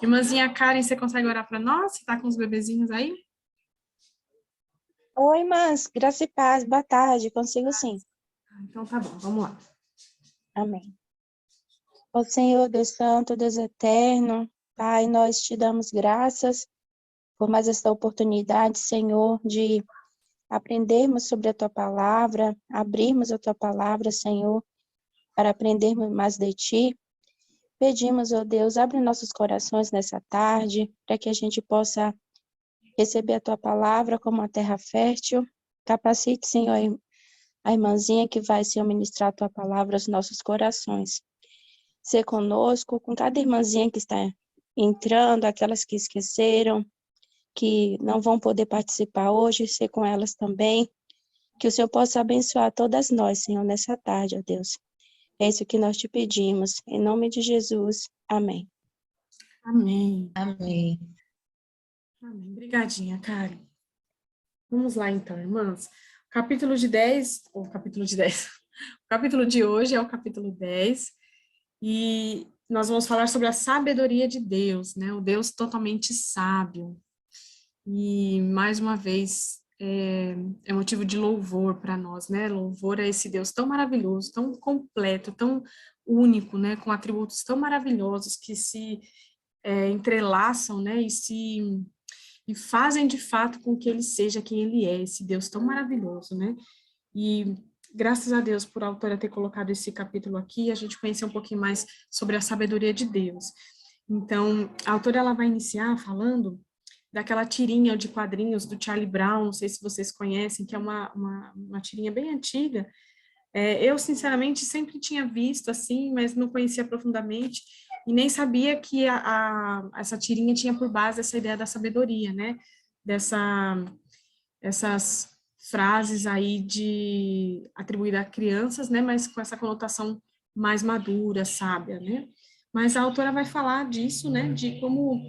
Irmãzinha Karen, você consegue orar para nós? Você está com os bebezinhos aí? Oi, irmãs, graça e paz, boa tarde, consigo sim. Então tá bom, vamos lá. Amém. Ó Senhor, Deus Santo, Deus Eterno, Pai, nós te damos graças por mais esta oportunidade, Senhor, de aprendermos sobre a Tua Palavra, abrirmos a Tua Palavra, Senhor, para aprendermos mais de Ti. Pedimos, ó Deus, abre nossos corações nessa tarde, para que a gente possa receber a Tua Palavra como uma terra fértil. Capacite, Senhor, a irmãzinha que vai, Senhor, ministrar a Tua Palavra aos nossos corações. Ser conosco, com cada irmãzinha que está entrando, aquelas que esqueceram, que não vão poder participar hoje, ser com elas também. Que o Senhor possa abençoar todas nós, Senhor, nessa tarde, ó Deus. É isso que nós te pedimos. Em nome de Jesus. Amém. Amém. Amém. Amém. Obrigadinha, Karen. Vamos lá então, irmãs. O capítulo de hoje é o capítulo 10, e nós vamos falar sobre a sabedoria de Deus, né? O Deus totalmente sábio. E, mais uma vez, é motivo de louvor para nós, né? Louvor a esse Deus tão maravilhoso, tão completo, tão único, né? Com atributos tão maravilhosos que se entrelaçam, né? E fazem de fato com que ele seja quem ele é, esse Deus tão maravilhoso, né? E graças a Deus por a autora ter colocado esse capítulo aqui, a gente conhecer um pouquinho mais sobre a sabedoria de Deus. Então, a autora ela vai iniciar falando daquela tirinha de quadrinhos do Charlie Brown, não sei se vocês conhecem, que é uma tirinha bem antiga. Eu, sinceramente, sempre tinha visto assim, mas não conhecia profundamente, e nem sabia que essa tirinha tinha por base essa ideia da sabedoria, né? Essas frases aí atribuídas a crianças, né? Mas com essa conotação mais madura, sábia, né? Mas a autora vai falar disso, né? De como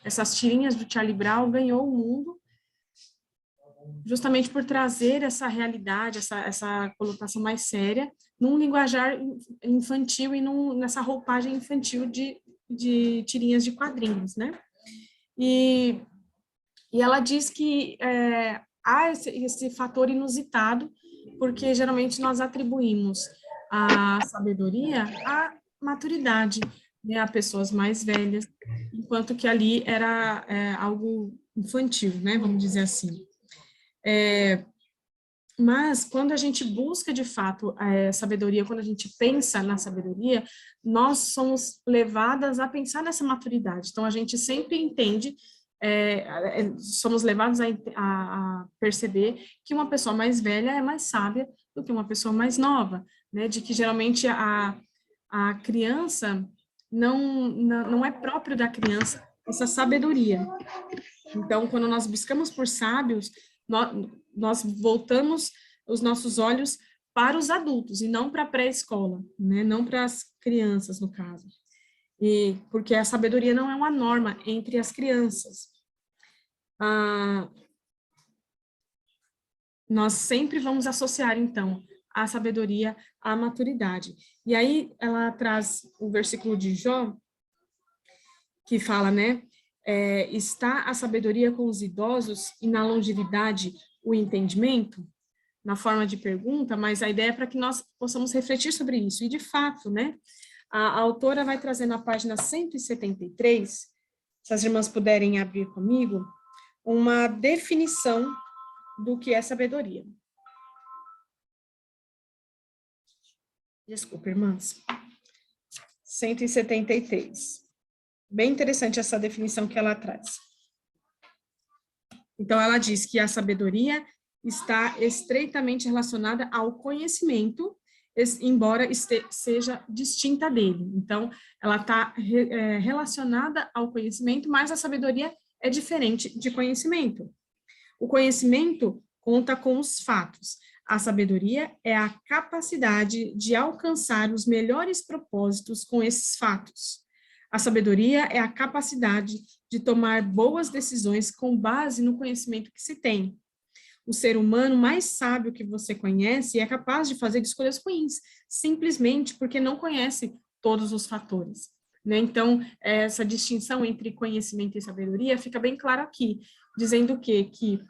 essas tirinhas do Charlie Brown ganhou o mundo justamente por trazer essa realidade, essa colocação mais séria, num linguajar infantil e nessa roupagem infantil de tirinhas de quadrinhos, né? E ela diz que há esse fator inusitado, porque geralmente nós atribuímos a sabedoria à maturidade, né, a pessoas mais velhas, enquanto que ali era algo infantil, né, vamos dizer assim. Mas, quando a gente busca, de fato, a sabedoria, quando a gente pensa na sabedoria, nós somos levadas a pensar nessa maturidade. Então, a gente sempre entende, somos levados a perceber que uma pessoa mais velha é mais sábia do que uma pessoa mais nova, né? De que, geralmente, a criança não é próprio da criança essa sabedoria. Então, quando nós buscamos por sábios, nós voltamos os nossos olhos para os adultos e não para a pré-escola, né? Não para as crianças, no caso. E porque a sabedoria não é uma norma entre as crianças. Nós sempre vamos associar, então, a sabedoria à maturidade. E aí ela traz o versículo de Jó, que fala, né? Está a sabedoria com os idosos e na longevidade o entendimento? Na forma de pergunta, mas a ideia é para que nós possamos refletir sobre isso. E, de fato, né, a autora vai trazer na página 173, se as irmãs puderem abrir comigo, uma definição do que é sabedoria. Desculpa, irmãs. 173. Bem interessante essa definição que ela traz. Então, ela diz que a sabedoria está estreitamente relacionada ao conhecimento, embora seja distinta dele. Então, ela está relacionada ao conhecimento, mas a sabedoria é diferente de conhecimento. O conhecimento conta com os fatos. A sabedoria é a capacidade de alcançar os melhores propósitos com esses fatos. A sabedoria é a capacidade de tomar boas decisões com base no conhecimento que se tem. O ser humano mais sábio que você conhece é capaz de fazer escolhas ruins, simplesmente porque não conhece todos os fatores. né? Então, essa distinção entre conhecimento e sabedoria fica bem claro aqui, dizendo o quê? Que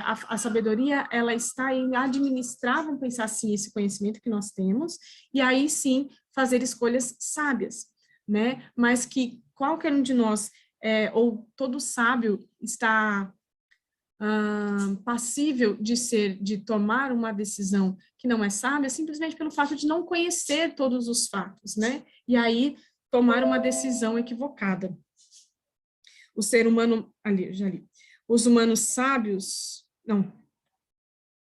a sabedoria, ela está em administrar, vamos pensar assim, esse conhecimento que nós temos, e aí sim fazer escolhas sábias, né? Mas que qualquer um de nós, ou todo sábio, está passível de tomar uma decisão que não é sábia, simplesmente pelo fato de não conhecer todos os fatos, né? E aí tomar uma decisão equivocada. O ser humano, ali, já li. Os humanos sábios, não,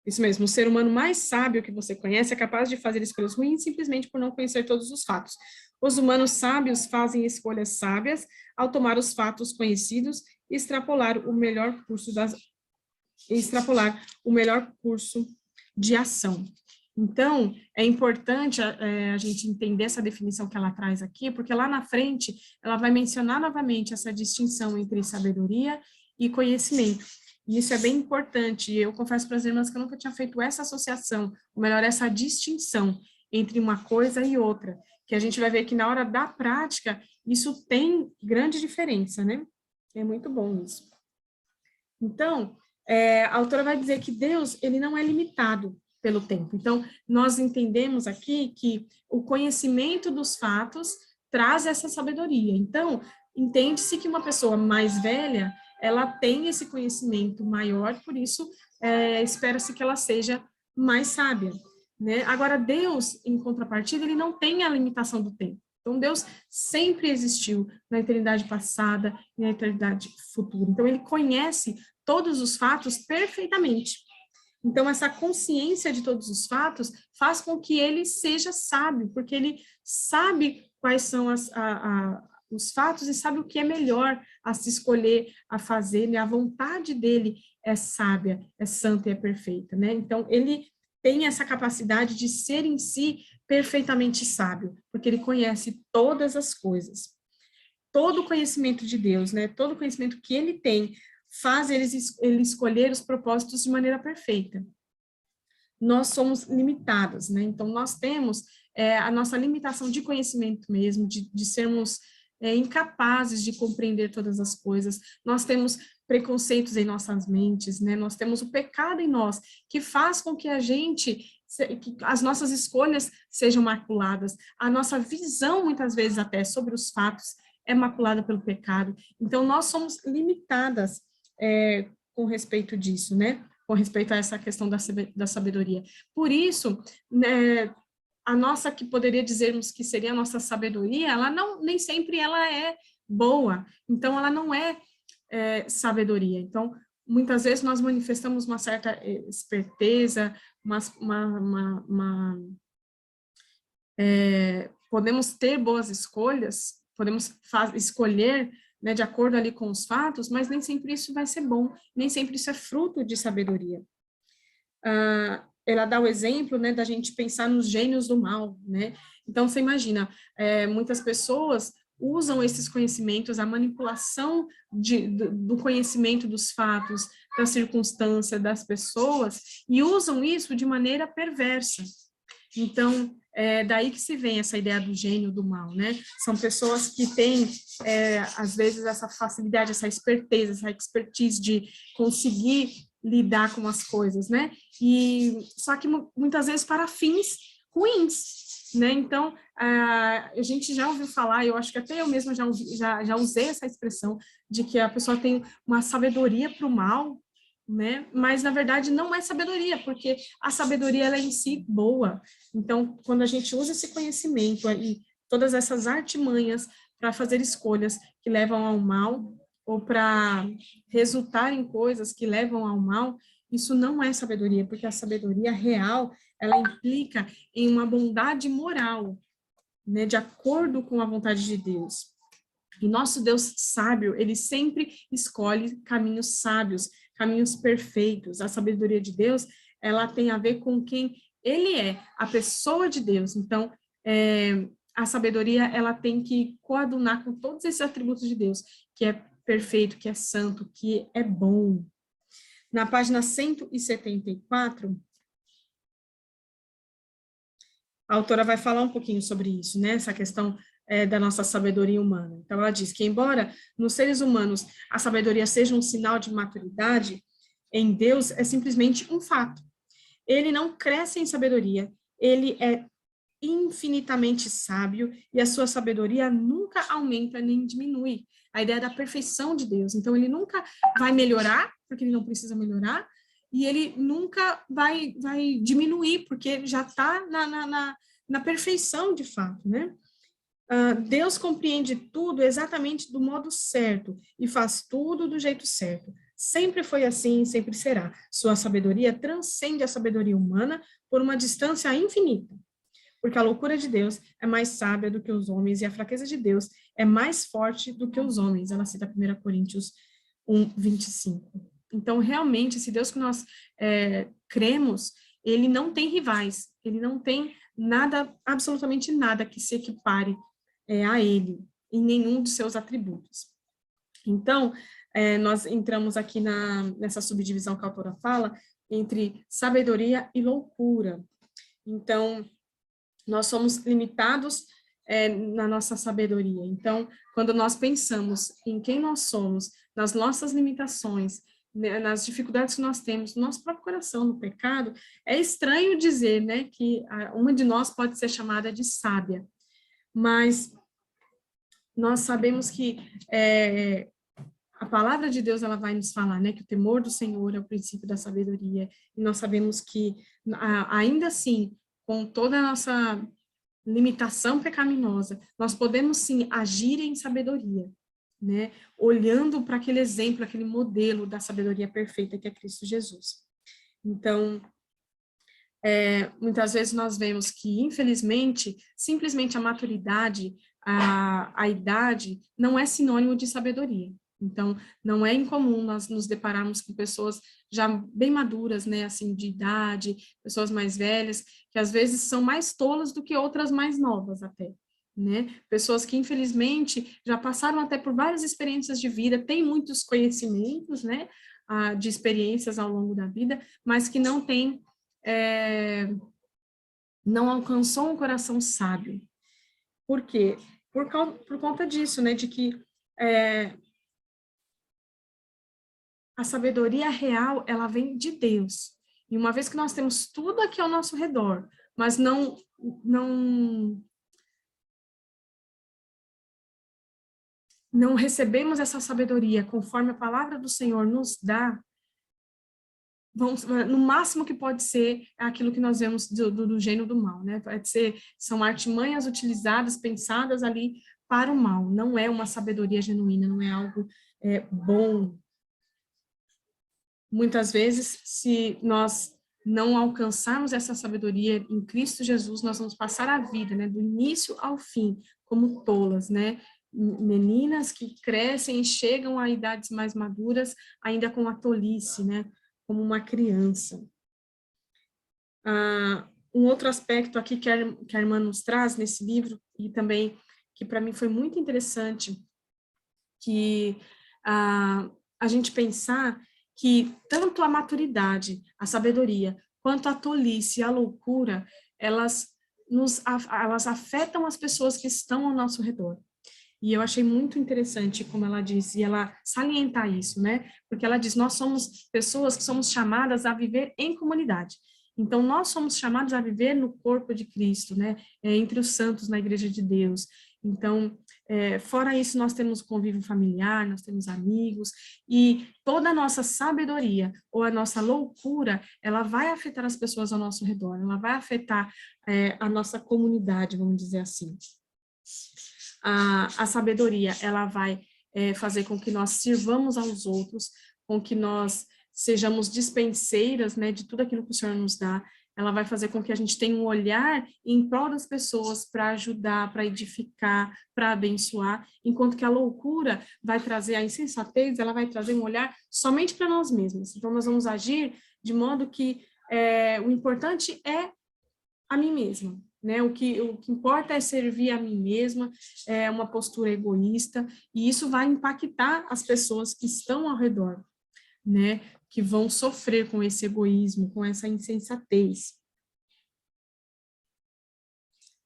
isso mesmo, o ser humano mais sábio que você conhece é capaz de fazer escolhas ruins simplesmente por não conhecer todos os fatos. Os humanos sábios fazem escolhas sábias ao tomar os fatos conhecidos e extrapolar o melhor curso de ação. Então, é importante a gente entender essa definição que ela traz aqui, porque lá na frente ela vai mencionar novamente essa distinção entre sabedoria e conhecimento. E isso é bem importante, e eu confesso para as irmãs que eu nunca tinha feito essa associação, ou melhor, essa distinção entre uma coisa e outra, que a gente vai ver que na hora da prática, isso tem grande diferença, né? É muito bom isso. Então, a autora vai dizer que Deus, ele não é limitado pelo tempo. Então, nós entendemos aqui que o conhecimento dos fatos traz essa sabedoria. Então, entende-se que uma pessoa mais velha, ela tem esse conhecimento maior, por isso, espera-se que ela seja mais sábia, né? Agora, Deus, em contrapartida, ele não tem a limitação do tempo. Então, Deus sempre existiu na eternidade passada e na eternidade futura. Então, ele conhece todos os fatos perfeitamente. Então, essa consciência de todos os fatos faz com que ele seja sábio, porque ele sabe quais são os fatos e sabe o que é melhor a se escolher, a fazer, e a vontade dele é sábia, é santa e é perfeita, né? Então, ele tem essa capacidade de ser em si perfeitamente sábio, porque ele conhece todas as coisas. Todo o conhecimento de Deus, né? Todo o conhecimento que ele tem faz ele escolher os propósitos de maneira perfeita. Nós somos limitadas, né? Então, nós temos a nossa limitação de conhecimento mesmo, de sermos incapazes de compreender todas as coisas. Nós temos preconceitos em nossas mentes, né? Nós temos o pecado em nós, que faz com que que as nossas escolhas sejam maculadas. A nossa visão, muitas vezes até, sobre os fatos é maculada pelo pecado. Então, nós somos limitadas com respeito disso, né? Com respeito a essa questão da sabedoria. Por isso, né, a nossa, que poderia dizermos que seria a nossa sabedoria, ela não, nem sempre ela é boa. Então, ela não é sabedoria. Então, muitas vezes nós manifestamos uma certa esperteza, podemos ter boas escolhas, podemos escolher, né, de acordo ali com os fatos, mas nem sempre isso vai ser bom, nem sempre isso é fruto de sabedoria. Ela dá o exemplo, né, da gente pensar nos gênios do mal, né? Então, você imagina, muitas pessoas usam esses conhecimentos, a manipulação do conhecimento dos fatos, da circunstância das pessoas, e usam isso de maneira perversa. Então, daí que se vem essa ideia do gênio do mal, né? São pessoas que têm, às vezes, essa facilidade, essa esperteza, essa expertise de conseguir lidar com as coisas, né? E só que muitas vezes para fins ruins, né? Então, a gente já ouviu falar, eu acho que até eu mesma já usei essa expressão de que a pessoa tem uma sabedoria para o mal, né? Mas na verdade não é sabedoria, porque a sabedoria ela é em si boa. Então, quando a gente usa esse conhecimento e todas essas artimanhas para fazer escolhas que levam ao mal ou para resultar em coisas que levam ao mal, isso não é sabedoria, porque a sabedoria real, ela implica em uma bondade moral, né, de acordo com a vontade de Deus. E nosso Deus sábio, ele sempre escolhe caminhos sábios, caminhos perfeitos. A sabedoria de Deus, ela tem a ver com quem ele é, a pessoa de Deus. Então, a sabedoria, ela tem que coadunar com todos esses atributos de Deus, que é perfeito, que é santo, que é bom. Na página 174, a autora vai falar um pouquinho sobre isso, né? Essa questão da nossa sabedoria humana. Então, ela diz que, embora nos seres humanos a sabedoria seja um sinal de maturidade, em Deus é simplesmente um fato. Ele não cresce em sabedoria, ele é infinitamente sábio e a sua sabedoria nunca aumenta nem diminui. A ideia da perfeição de Deus. Então, ele nunca vai melhorar, porque ele não precisa melhorar, e ele nunca vai diminuir, porque ele já está na perfeição de fato, né? Deus compreende tudo exatamente do modo certo e faz tudo do jeito certo. Sempre foi assim e sempre será. Sua sabedoria transcende a sabedoria humana por uma distância infinita. Porque a loucura de Deus é mais sábia do que os homens e a fraqueza de Deus é mais forte do que os homens. Ela cita 1 Coríntios 1, 25. Então, realmente, esse Deus que nós cremos, ele não tem rivais, ele não tem nada, absolutamente nada que se equipare a ele, em nenhum dos seus atributos. Então, nós entramos aqui nessa subdivisão que a autora fala, entre sabedoria e loucura. Então, nós somos limitados na nossa sabedoria. Então, quando nós pensamos em quem nós somos, nas nossas limitações, né, nas dificuldades que nós temos, no nosso próprio coração, no pecado, é estranho dizer, né, que uma de nós pode ser chamada de sábia, mas nós sabemos que a palavra de Deus, ela vai nos falar, né, que o temor do Senhor é o princípio da sabedoria, e nós sabemos que, ainda assim, com toda a nossa limitação pecaminosa, nós podemos, sim, agir em sabedoria, né, olhando para aquele exemplo, aquele modelo da sabedoria perfeita que é Cristo Jesus. Então, muitas vezes nós vemos que, infelizmente, simplesmente a maturidade, a idade, não é sinônimo de sabedoria. Então, não é incomum nós nos depararmos com pessoas já bem maduras, né, assim, de idade, pessoas mais velhas, que às vezes são mais tolas do que outras mais novas até, né? Pessoas que, infelizmente, já passaram até por várias experiências de vida, têm muitos conhecimentos, né, de experiências ao longo da vida, mas que não têm não alcançou um coração sábio. Por quê? Por conta disso, né, de que a sabedoria real, ela vem de Deus. E uma vez que nós temos tudo aqui ao nosso redor, mas não recebemos essa sabedoria conforme a palavra do Senhor nos dá, no máximo que pode ser aquilo que nós vemos do gênio do mal, né? Pode ser, são artimanhas utilizadas, pensadas ali para o mal, não é uma sabedoria genuína, não é algo bom. Muitas vezes, se nós não alcançarmos essa sabedoria em Cristo Jesus, nós vamos passar a vida, né, do início ao fim, como tolas, né? Meninas que crescem e chegam a idades mais maduras, ainda com a tolice, né? Como uma criança. Um outro aspecto aqui que a irmã nos traz nesse livro, e também que para mim foi muito interessante, que a gente pensar que tanto a maturidade, a sabedoria, quanto a tolice e a loucura, elas afetam as pessoas que estão ao nosso redor. E eu achei muito interessante como ela diz, e ela salienta isso, né? Porque ela diz, nós somos pessoas que somos chamadas a viver em comunidade. Então, nós somos chamados a viver no corpo de Cristo, né? Entre os santos na igreja de Deus. Então, fora isso, nós temos convívio familiar, nós temos amigos, e toda a nossa sabedoria ou a nossa loucura, ela vai afetar as pessoas ao nosso redor, ela vai afetar a nossa comunidade, vamos dizer assim. A sabedoria, ela vai fazer com que nós sirvamos aos outros, com que nós sejamos dispenseiras, né, de tudo aquilo que o Senhor nos dá. Ela vai fazer com que a gente tenha um olhar em prol das pessoas para ajudar, para edificar, para abençoar, enquanto que a loucura vai trazer, a insensatez, ela vai trazer um olhar somente para nós mesmos. Então, nós vamos agir de modo que o importante é a mim mesma, né? O que importa é servir a mim mesma, é uma postura egoísta, e isso vai impactar as pessoas que estão ao redor, né? Que vão sofrer com esse egoísmo, com essa insensatez.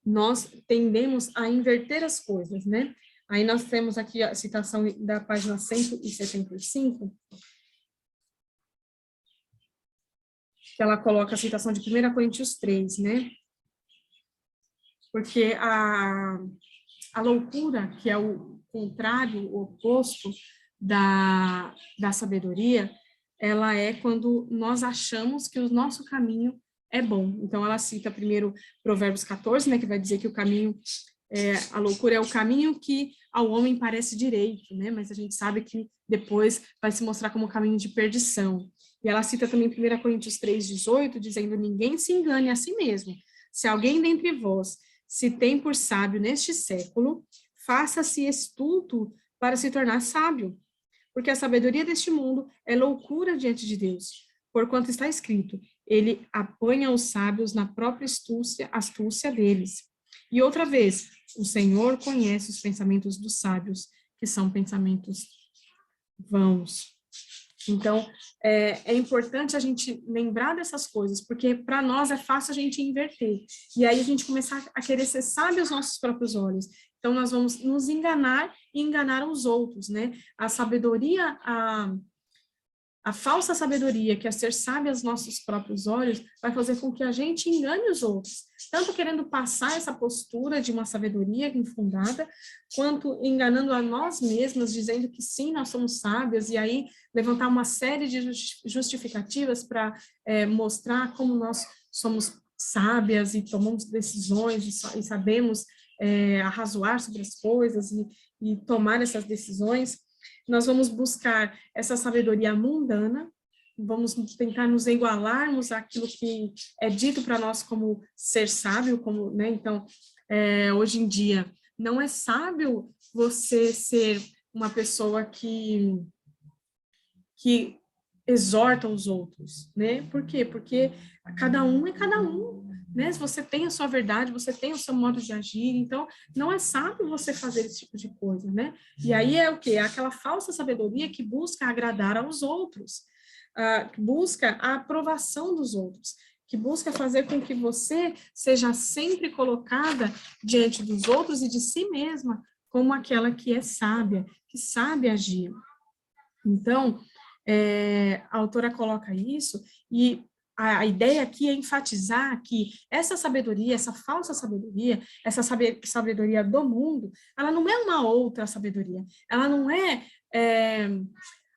nós tendemos a inverter as coisas, né? Aí nós temos aqui a citação da página 175, que ela coloca a citação de 1 Coríntios 3, né? Porque a loucura, que é o contrário, o oposto da sabedoria, ela é quando nós achamos que o nosso caminho é bom. Então, ela cita primeiro Provérbios 14, né, que vai dizer que o caminho, a loucura é o caminho que ao homem parece direito, né, mas a gente sabe que depois vai se mostrar como caminho de perdição. E ela cita também 1 Coríntios 3,18, dizendo: ninguém se engane a si mesmo. Se alguém dentre vós se tem por sábio neste século, faça-se estulto para se tornar sábio, porque a sabedoria deste mundo é loucura diante de Deus. Porquanto está escrito: ele apanha os sábios na própria astúcia deles. E outra vez, o Senhor conhece os pensamentos dos sábios, que são pensamentos vãos. Então, é importante a gente lembrar dessas coisas, porque para nós é fácil a gente inverter. E aí a gente começar a querer ser sábio aos nossos próprios olhos. Então, nós vamos nos enganar e enganar os outros, né? A sabedoria, a falsa sabedoria, que é ser sábio aos nossos próprios olhos, vai fazer com que a gente engane os outros, tanto querendo passar essa postura de uma sabedoria infundada, quanto enganando a nós mesmos, dizendo que sim, nós somos sábias, e aí levantar uma série de justificativas para mostrar como nós somos sábias e tomamos decisões e sabemos arrazoar sobre as coisas e tomar essas decisões. Nós vamos buscar essa sabedoria mundana, vamos tentar nos igualarmos àquilo que é dito para nós como ser sábio, como, né? Então, hoje em dia, não é sábio você ser uma pessoa que exorta os outros, né? Por quê? Porque cada um é cada um, né? Se você tem a sua verdade, você tem o seu modo de agir, então não é sábio você fazer esse tipo de coisa, né? E aí é o quê? É aquela falsa sabedoria que busca agradar aos outros, que busca a aprovação dos outros, que busca fazer com que você seja sempre colocada diante dos outros e de si mesma como aquela que é sábia, que sabe agir. Então, a autora coloca isso, e a ideia aqui é enfatizar que essa sabedoria, essa falsa sabedoria, essa sabedoria do mundo, ela não é uma outra sabedoria, ela não é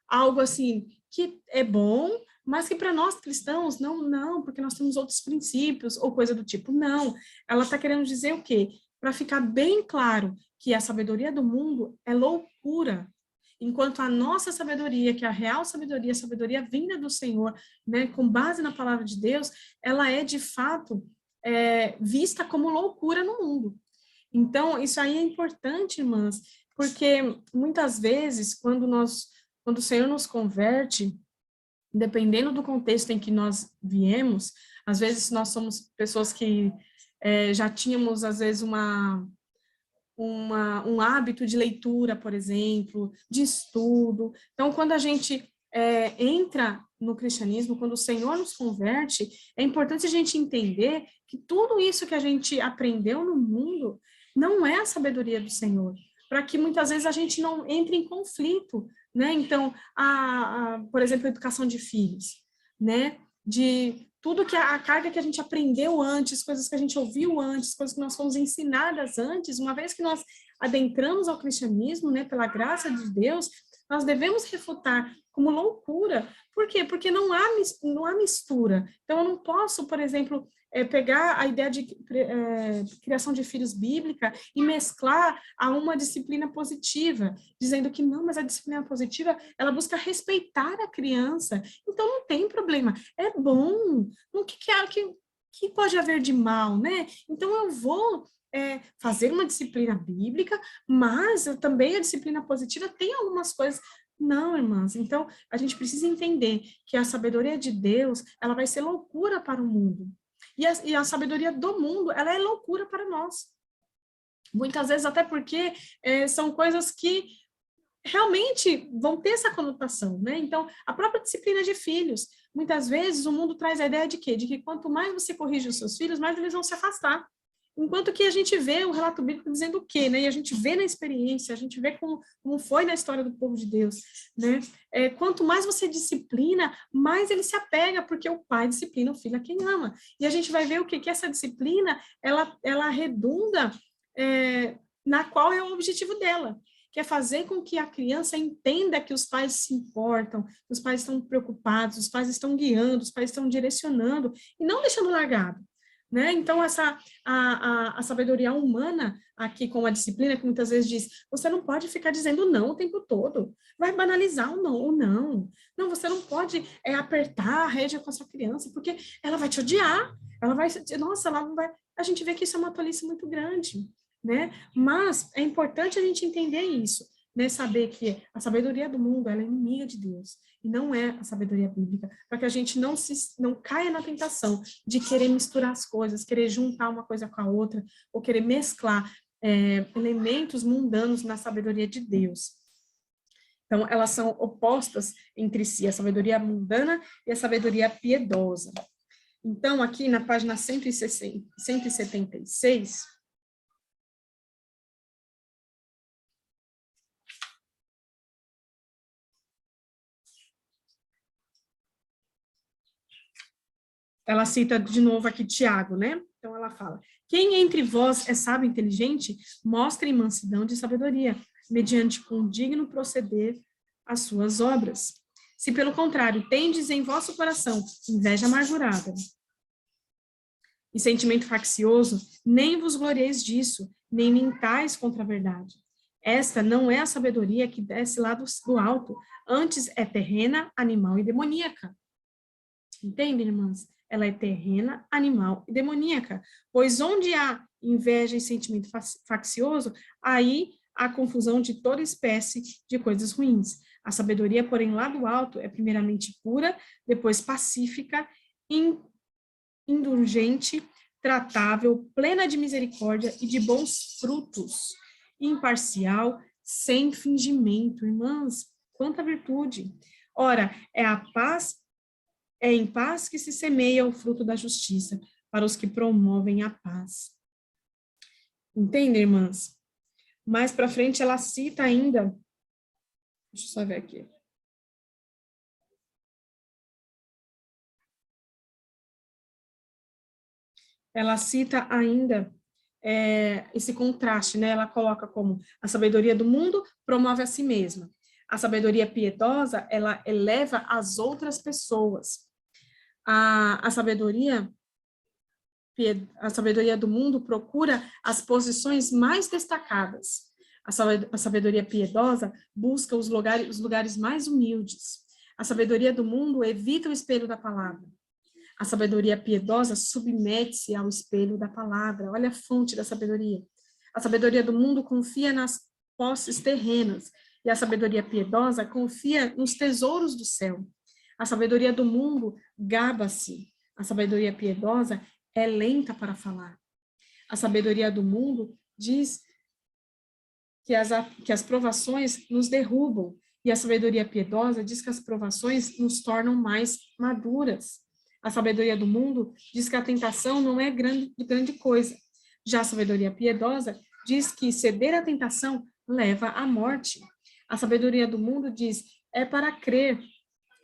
algo assim que é bom, mas que para nós cristãos, não, porque nós temos outros princípios, ou coisa do tipo, não. Ela está querendo dizer o quê? Para ficar bem claro que a sabedoria do mundo é loucura, enquanto a nossa sabedoria, que é a real sabedoria, a sabedoria vinda do Senhor, né, com base na palavra de Deus, ela é de fato vista como loucura no mundo. Então, isso aí é importante, irmãs, porque muitas vezes, quando o Senhor nos converte, dependendo do contexto em que nós viemos, às vezes nós somos pessoas que já tínhamos, às vezes, um hábito de leitura, por exemplo, de estudo. Então, quando a gente entra no cristianismo, quando o Senhor nos converte, é importante a gente entender que tudo isso que a gente aprendeu no mundo não é a sabedoria do Senhor, para que muitas vezes a gente não entre em conflito, né? Então, por exemplo, a educação de filhos, né? De tudo que a carga que a gente aprendeu antes, coisas que a gente ouviu antes, coisas que nós fomos ensinadas antes, uma vez que nós adentramos ao cristianismo, né, pela graça de Deus, nós devemos refutar como loucura. Por quê? Porque não há mistura. Então, eu não posso, por exemplo, pegar a ideia de criação de filhos bíblica e mesclar a uma disciplina positiva, dizendo que não, mas a disciplina positiva, ela busca respeitar a criança. Então, não tem problema. É bom. O que pode haver de mal, né? Então, eu vou fazer uma disciplina bíblica, mas também a disciplina positiva tem algumas coisas. Não, irmãs. Então, a gente precisa entender que a sabedoria de Deus, ela vai ser loucura para o mundo. E a sabedoria do mundo, ela é loucura para nós. Muitas vezes, até porque são coisas que realmente vão ter essa conotação, né? Então, a própria disciplina de filhos, muitas vezes o mundo traz a ideia de quê? De que quanto mais você corrige os seus filhos, mais eles vão se afastar. Enquanto que a gente vê o relato bíblico dizendo o quê, né? E a gente vê na experiência, a gente vê como foi na história do povo de Deus, né? Quanto mais você disciplina, mais ele se apega, porque o pai disciplina o filho a quem ama. E a gente vai ver o quê? Que essa disciplina, ela redunda na qual é o objetivo dela, que é fazer com que a criança entenda que os pais se importam, que os pais estão preocupados, os pais estão guiando, os pais estão direcionando, e não deixando largado. Né? Então, a sabedoria humana, aqui com a disciplina, que muitas vezes diz, você não pode ficar dizendo não o tempo todo, vai banalizar o não, não, você não pode apertar a rédea com a sua criança, porque ela vai te odiar, ela vai, nossa, ela não vai, a gente vê que isso é uma tolice muito grande, né? Mas é importante a gente entender isso, né? Saber que a sabedoria do mundo, ela é inimiga de Deus, e não é a sabedoria bíblica, para que a gente não caia na tentação de querer misturar as coisas, querer juntar uma coisa com a outra, ou querer mesclar elementos mundanos na sabedoria de Deus. Então, elas são opostas entre si, a sabedoria mundana e a sabedoria piedosa. Então, aqui na página 176, ela cita de novo aqui Tiago, né? Então ela fala, quem entre vós é sábio e inteligente, mostre mansidão de sabedoria, mediante com digno proceder as suas obras. Se pelo contrário, tendes em vosso coração inveja amargurada e sentimento faccioso, nem vos glorieis disso, nem mintais contra a verdade. Esta não é a sabedoria que desce lá do alto, antes é terrena, animal e demoníaca. Entendem, irmãs? Ela é terrena, animal e demoníaca, pois onde há inveja e sentimento faccioso, aí há confusão de toda espécie de coisas ruins. A sabedoria, porém, lá do alto, é primeiramente pura, depois pacífica, indulgente, tratável, plena de misericórdia e de bons frutos, imparcial, sem fingimento. Irmãs, quanta virtude! Ora, é em paz que se semeia o fruto da justiça, para os que promovem a paz. Entende, irmãs? Mais para frente ela cita ainda, deixa eu só ver aqui. Ela cita ainda esse contraste, né? Ela coloca como a sabedoria do mundo promove a si mesma. A sabedoria piedosa, ela eleva as outras pessoas. A sabedoria do mundo procura as posições mais destacadas. A sabedoria piedosa busca os lugares mais humildes. A sabedoria do mundo evita o espelho da palavra. A sabedoria piedosa submete-se ao espelho da palavra. Olha a fonte da sabedoria. A sabedoria do mundo confia nas posses terrenas, e a sabedoria piedosa confia nos tesouros do céu. A sabedoria do mundo gaba-se. A sabedoria piedosa é lenta para falar. A sabedoria do mundo diz que as provações nos derrubam, e a sabedoria piedosa diz que as provações nos tornam mais maduras. A sabedoria do mundo diz que a tentação não é grande coisa. Já a sabedoria piedosa diz que ceder à tentação leva à morte. A sabedoria do mundo diz, é para crer,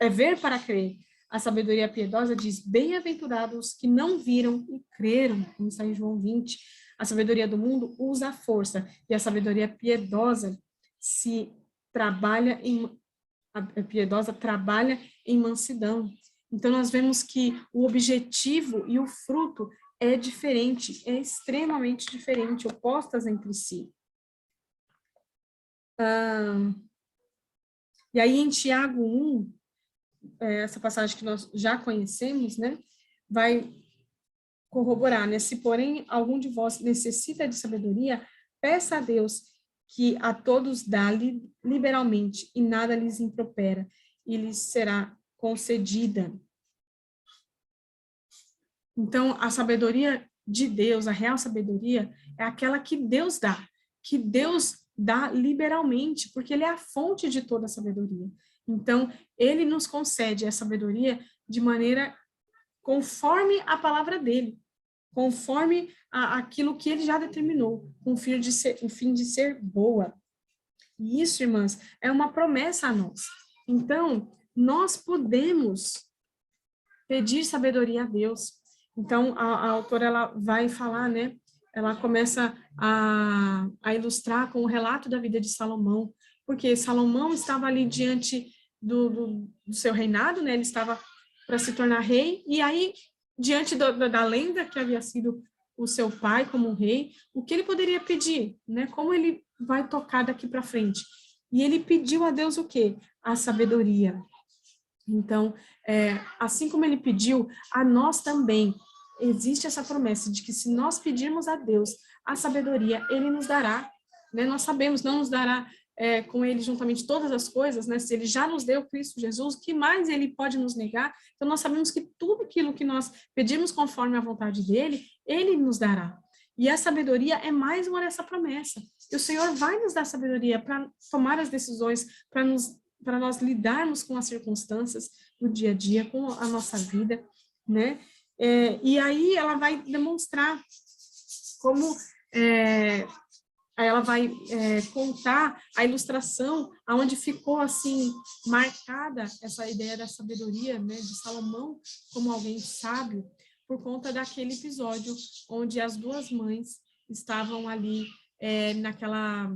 é ver para crer. A sabedoria piedosa diz, bem-aventurados que não viram e creram, como está em João 20. A sabedoria do mundo usa a força, e a sabedoria piedosa trabalha em mansidão. Então, nós vemos que o objetivo e o fruto é diferente, é extremamente diferente, opostas entre si. E aí, em Tiago 1, essa passagem que nós já conhecemos, né, vai corroborar, né, se porém algum de vós necessita de sabedoria, peça a Deus que a todos dá liberalmente e nada lhes impropera, e lhes será concedida. Então, a sabedoria de Deus, a real sabedoria, é aquela que Deus dá liberalmente, porque Ele é a fonte de toda a sabedoria. Então, Ele nos concede a sabedoria de maneira conforme a palavra dEle. conforme aquilo que ele já determinou, com o fim de ser boa. E isso, irmãs, é uma promessa a nós. Então, nós podemos pedir sabedoria a Deus. Então, a autora, ela vai falar, né? Ela começa a ilustrar com o relato da vida de Salomão, porque Salomão estava ali diante do seu reinado, né? Ele estava para se tornar rei, e aí, diante da lenda que havia sido o seu pai como rei, o que ele poderia pedir, né? Como ele vai tocar daqui para frente? E ele pediu a Deus o quê? A sabedoria. Então, assim como ele pediu, a nós também existe essa promessa de que se nós pedirmos a Deus a sabedoria, ele nos dará, né? Nós sabemos, não nos dará com ele juntamente todas as coisas, né? Se ele já nos deu Cristo Jesus, o que mais ele pode nos negar? Então, nós sabemos que tudo aquilo que nós pedimos conforme a vontade dele, ele nos dará. E a sabedoria é mais uma dessa promessa. E o Senhor vai nos dar sabedoria para tomar as decisões, para nós lidarmos com as circunstâncias do dia a dia, com a nossa vida, né? E aí ela vai demonstrar como ela vai contar a ilustração aonde ficou assim marcada essa ideia da sabedoria, né, de Salomão como alguém sábio, por conta daquele episódio onde as duas mães estavam ali naquela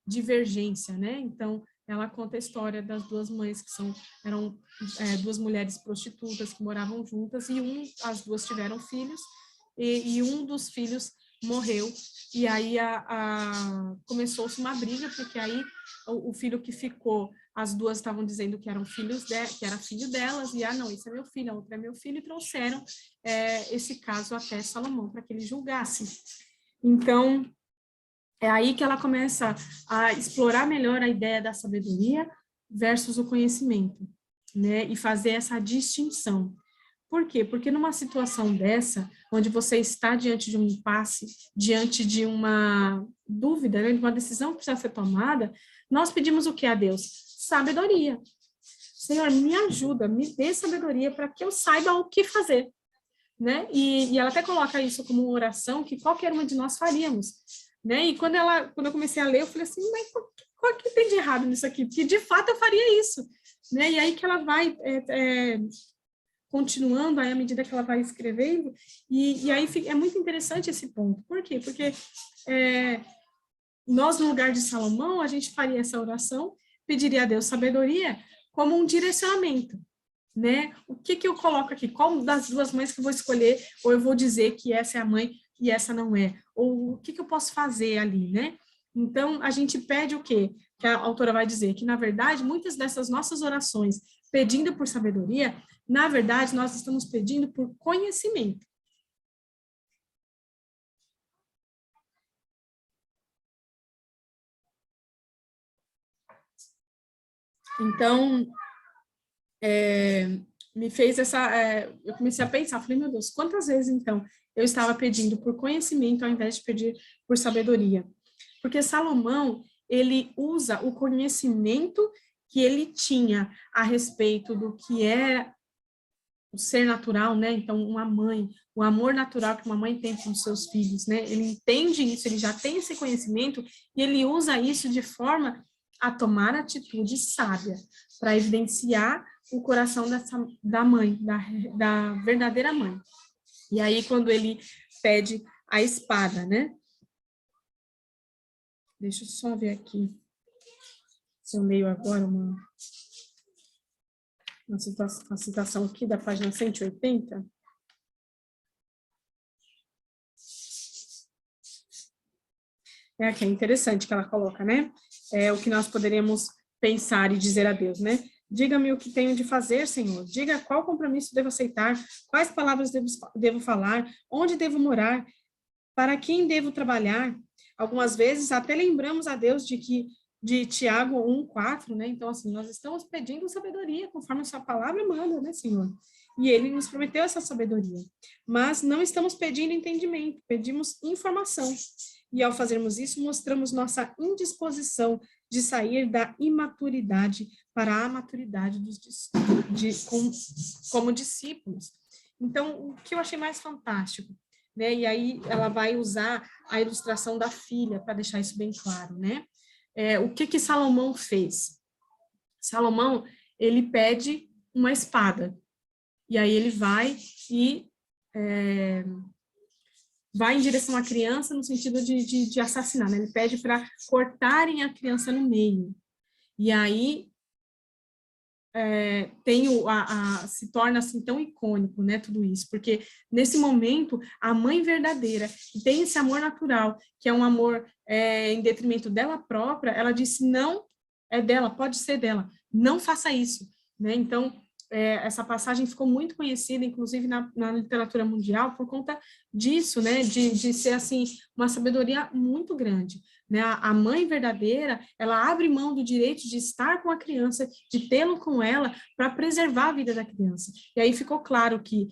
divergência, né? Então ela conta a história das duas mães que eram duas mulheres prostitutas que moravam juntas e as duas tiveram filhos e um dos filhos morreu e aí começou-se uma briga porque aí o filho que ficou, as duas estavam dizendo que eram que era filho delas e não, esse é meu filho, a outra é meu filho e trouxeram esse caso até Salomão para que ele julgasse. Então é aí que ela começa a explorar melhor a ideia da sabedoria versus o conhecimento, né? E fazer essa distinção. Por quê? Porque numa situação dessa, onde você está diante de um impasse, diante de uma dúvida, né, de uma decisão que precisa ser tomada, nós pedimos o que a Deus? Sabedoria. Senhor, me ajuda, me dê sabedoria para que eu saiba o que fazer, né? E ela até coloca isso como uma oração que qualquer uma de nós faríamos, né? E quando eu comecei a ler, eu falei assim, mas qual que tem de errado nisso aqui? Porque de fato eu faria isso, né? E aí que ela vai continuando aí à medida que ela vai escrevendo, e aí é muito interessante esse ponto. Por quê? Porque nós, no lugar de Salomão, a gente faria essa oração, pediria a Deus sabedoria como um direcionamento, né? O que eu coloco aqui? Qual das duas mães que eu vou escolher? Ou eu vou dizer que essa é a mãe e essa não é? Ou o que eu posso fazer ali, né? Então, a gente pede o quê? Que a autora vai dizer que, na verdade, muitas dessas nossas orações pedindo por sabedoria, na verdade, nós estamos pedindo por conhecimento. Então, me fez eu comecei a pensar, falei, meu Deus, quantas vezes, então, eu estava pedindo por conhecimento ao invés de pedir por sabedoria? Porque Salomão, ele usa o conhecimento que ele tinha a respeito do que é o ser natural, né? Então, uma mãe, o amor natural que uma mãe tem com os seus filhos, né? Ele entende isso, ele já tem esse conhecimento e ele usa isso de forma a tomar atitude sábia para evidenciar o coração da mãe, da verdadeira mãe. E aí, quando ele pede a espada, né? Deixa eu só ver aqui se eu leio agora uma citação aqui da página 180. Que é interessante que ela coloca, né? O que nós poderíamos pensar e dizer a Deus, né? Diga-me o que tenho de fazer, Senhor. Diga qual compromisso devo aceitar, quais palavras devo falar, onde devo morar, para quem devo trabalhar. Algumas vezes até lembramos a Deus de Tiago 1:4, né? Então, assim, nós estamos pedindo sabedoria, conforme a sua palavra manda, né, Senhor? E ele nos prometeu essa sabedoria. Mas não estamos pedindo entendimento, pedimos informação. E ao fazermos isso, mostramos nossa indisposição de sair da imaturidade para a maturidade como discípulos. Então, o que eu achei mais fantástico? né? E aí ela vai usar a ilustração da filha para deixar isso bem claro, né? O que Salomão fez? Salomão, ele pede uma espada, e aí ele vai e vai em direção à criança no sentido de assassinar, né? Ele pede para cortarem a criança no meio. E aí se torna assim tão icônico, né, tudo isso, porque nesse momento a mãe verdadeira que tem esse amor natural, que é um amor em detrimento dela própria, ela disse não é dela, pode ser dela, não faça isso, né? Então essa passagem ficou muito conhecida, inclusive na literatura mundial, por conta disso, né, de ser assim uma sabedoria muito grande. Né? A mãe verdadeira, ela abre mão do direito de estar com a criança, de tê-lo com ela, para preservar a vida da criança. E aí ficou claro que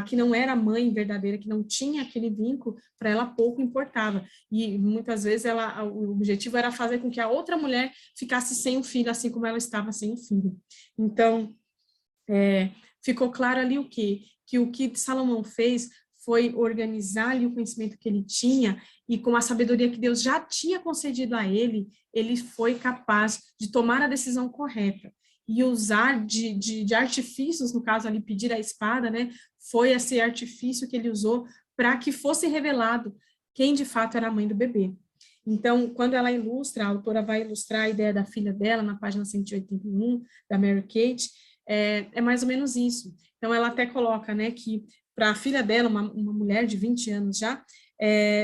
que não era a mãe verdadeira, que não tinha aquele vínculo, para ela pouco importava. E muitas vezes o objetivo era fazer com que a outra mulher ficasse sem o filho, assim como ela estava sem o filho. Então, ficou claro ali o quê? Que o que Salomão fez foi organizar ali o conhecimento que ele tinha, e com a sabedoria que Deus já tinha concedido a ele, ele foi capaz de tomar a decisão correta e usar de artifícios, no caso ali pedir a espada, né? Foi esse artifício que ele usou para que fosse revelado quem de fato era a mãe do bebê. Então, quando ela ilustra, a autora vai ilustrar a ideia da filha dela na página 181, da Mary Kate, é mais ou menos isso. Então, ela até coloca, né, que para a filha dela, uma mulher de 20 anos já,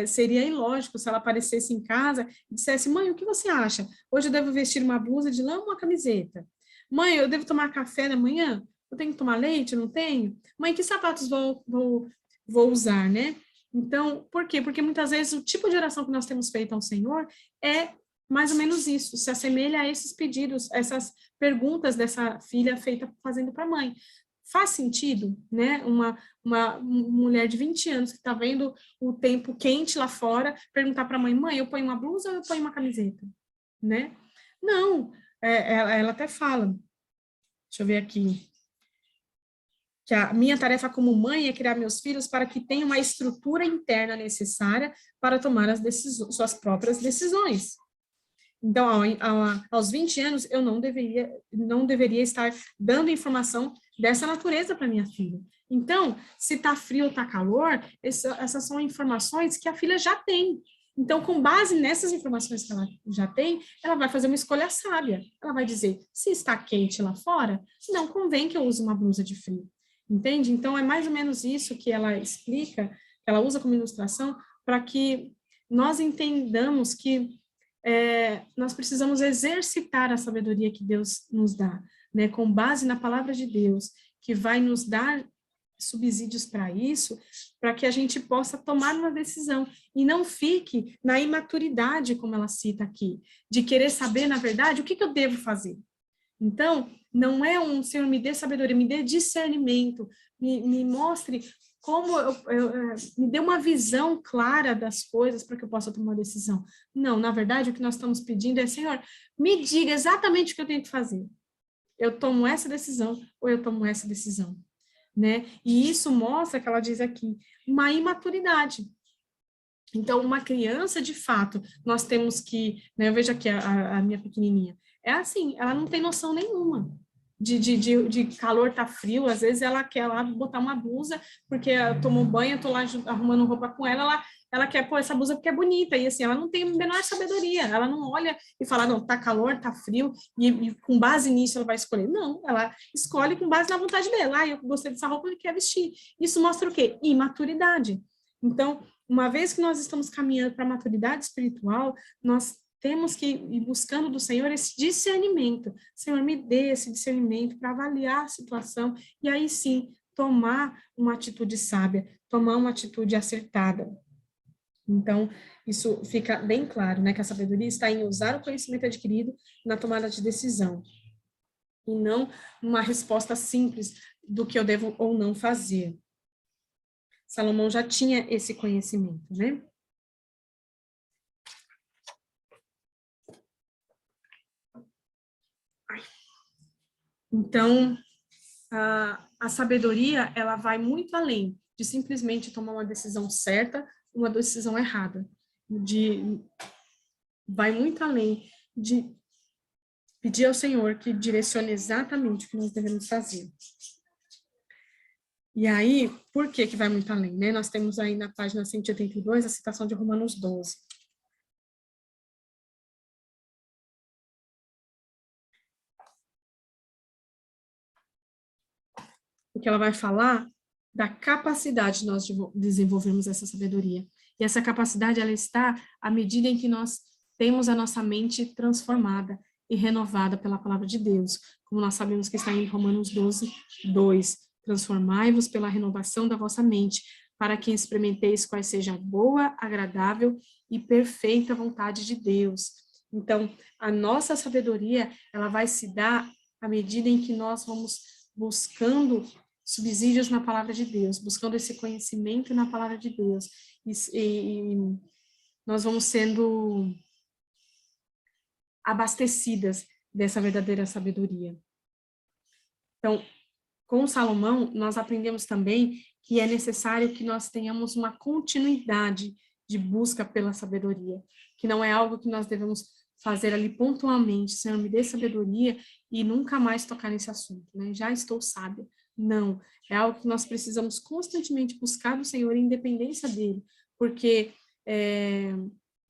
seria ilógico se ela aparecesse em casa e dissesse: mãe, o que você acha? Hoje eu devo vestir uma blusa de lã ou uma camiseta? Mãe, eu devo tomar café da manhã? Eu tenho que tomar leite? Não tenho? Mãe, que sapatos vou usar, né? Então, por quê? Porque muitas vezes o tipo de oração que nós temos feito ao Senhor é mais ou menos isso, se assemelha a esses pedidos, essas perguntas dessa filha feita fazendo para a mãe. Faz sentido, né? Uma mulher de 20 anos que está vendo o tempo quente lá fora, perguntar para a mãe: mãe, eu ponho uma blusa ou eu ponho uma camiseta? Né? Não, ela até fala, deixa eu ver aqui, que a minha tarefa como mãe é criar meus filhos para que tenham uma estrutura interna necessária para tomar suas próprias decisões. Então, aos 20 anos, eu não deveria estar dando informação dessa natureza para minha filha. Então, se está frio ou está calor, essas são informações que a filha já tem. Então, com base nessas informações que ela já tem, ela vai fazer uma escolha sábia. Ela vai dizer: se está quente lá fora, não convém que eu use uma blusa de frio. Entende? Então, é mais ou menos isso que ela explica, que ela usa como ilustração, para que nós entendamos que nós precisamos exercitar a sabedoria que Deus nos dá, né, com base na palavra de Deus, que vai nos dar subsídios para isso, para que a gente possa tomar uma decisão e não fique na imaturidade, como ela cita aqui, de querer saber, na verdade, o que eu devo fazer. Então, não é Senhor, me dê sabedoria, me dê discernimento, me mostre como me dê uma visão clara das coisas para que eu possa tomar uma decisão. Não, na verdade, o que nós estamos pedindo é: Senhor, me diga exatamente o que eu tenho que fazer. Eu tomo essa decisão ou eu tomo essa decisão, né? E isso mostra, que ela diz aqui, uma imaturidade. Então, uma criança, de fato, nós temos que, né, eu vejo aqui a minha pequenininha, é assim, ela não tem noção nenhuma de calor, tá frio, às vezes ela quer lá botar uma blusa, porque tomou banho, eu tô lá arrumando roupa com ela quer pôr essa blusa porque é bonita, e assim, ela não tem a menor sabedoria, ela não olha e fala: não, tá calor, tá frio, e com base nisso ela vai escolher. Não, ela escolhe com base na vontade dela: eu gostei dessa roupa, eu quero vestir. Isso mostra o quê? Imaturidade. Então, uma vez que nós estamos caminhando para a maturidade espiritual, nós temos que ir buscando do Senhor esse discernimento. Senhor, me dê esse discernimento para avaliar a situação e aí sim tomar uma atitude sábia, tomar uma atitude acertada. Então, isso fica bem claro, né, que a sabedoria está em usar o conhecimento adquirido na tomada de decisão, e não uma resposta simples do que eu devo ou não fazer. Salomão já tinha esse conhecimento, né? Então, a sabedoria, ela vai muito além de simplesmente tomar uma decisão certa, uma decisão errada. Vai muito além de pedir ao Senhor que direcione exatamente o que nós devemos fazer. E aí, por que vai muito além, né? Nós temos aí na página 182 a citação de Romanos 12. Porque ela vai falar da capacidade de nós desenvolvermos essa sabedoria. E essa capacidade, ela está à medida em que nós temos a nossa mente transformada e renovada pela palavra de Deus. Como nós sabemos que está em Romanos 12, 2. Transformai-vos pela renovação da vossa mente, para que experimenteis qual seja a boa, agradável e perfeita vontade de Deus. Então, a nossa sabedoria, ela vai se dar à medida em que nós vamos buscando subsídios na palavra de Deus, buscando esse conhecimento na palavra de Deus. E nós vamos sendo abastecidas dessa verdadeira sabedoria. Então, com Salomão, nós aprendemos também que é necessário que nós tenhamos uma continuidade de busca pela sabedoria, que não é algo que nós devemos fazer ali pontualmente, Senhor, me dê sabedoria e nunca mais tocar nesse assunto, né? Já estou sábia. Não, é algo que nós precisamos constantemente buscar do Senhor em independência dele, porque,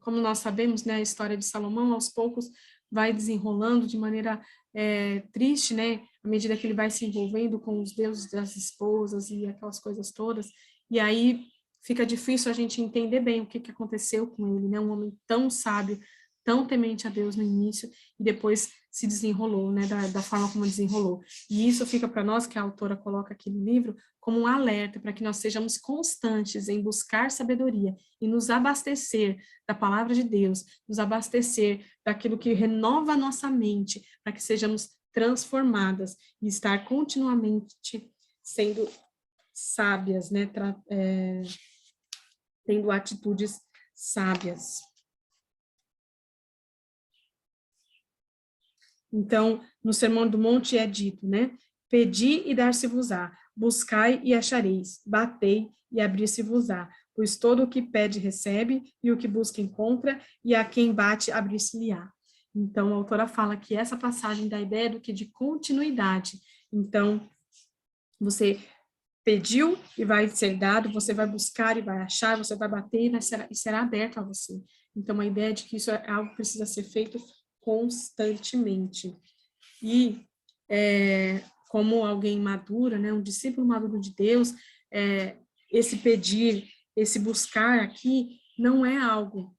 como nós sabemos, né, a história de Salomão, aos poucos, vai desenrolando de maneira triste, né, à medida que ele vai se envolvendo com os deuses das esposas e aquelas coisas todas, e aí fica difícil a gente entender bem o que aconteceu com ele, né, um homem tão sábio, tão temente a Deus no início, e depois se desenrolou, né, da forma como desenrolou. E isso fica para nós, que a autora coloca aqui no livro, como um alerta para que nós sejamos constantes em buscar sabedoria e nos abastecer da palavra de Deus, nos abastecer daquilo que renova a nossa mente, para que sejamos transformadas e estar continuamente sendo sábias, né, tendo atitudes sábias. Então, no Sermão do Monte é dito, né? Pedi e dar-se-vos-á, buscai e achareis, batei e abrir-se-vos-á, pois todo o que pede recebe, e o que busca encontra, e a quem bate abrir-se-lhe-á. Então, a autora fala que essa passagem dá a ideia do que de continuidade. Então, você pediu e vai ser dado, você vai buscar e vai achar, você vai bater e será aberto a você. Então, a ideia de que isso é algo que precisa ser feito constantemente. E como alguém madura, né, um discípulo maduro de Deus, esse pedir, esse buscar aqui não é algo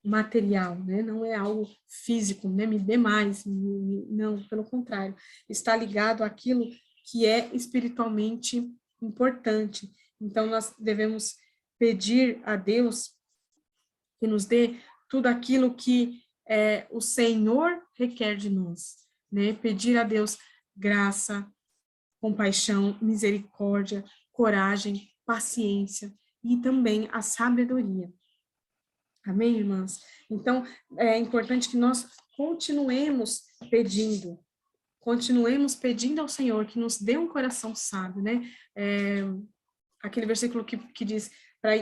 material, né, não é algo físico, né, me dê mais, não, pelo contrário, está ligado àquilo que é espiritualmente importante. Então, nós devemos pedir a Deus que nos dê tudo aquilo que o Senhor requer de nós, né? Pedir a Deus graça, compaixão, misericórdia, coragem, paciência e também a sabedoria. Amém, irmãs? Então, é importante que nós continuemos pedindo ao Senhor que nos dê um coração sábio, né? Aquele versículo que diz,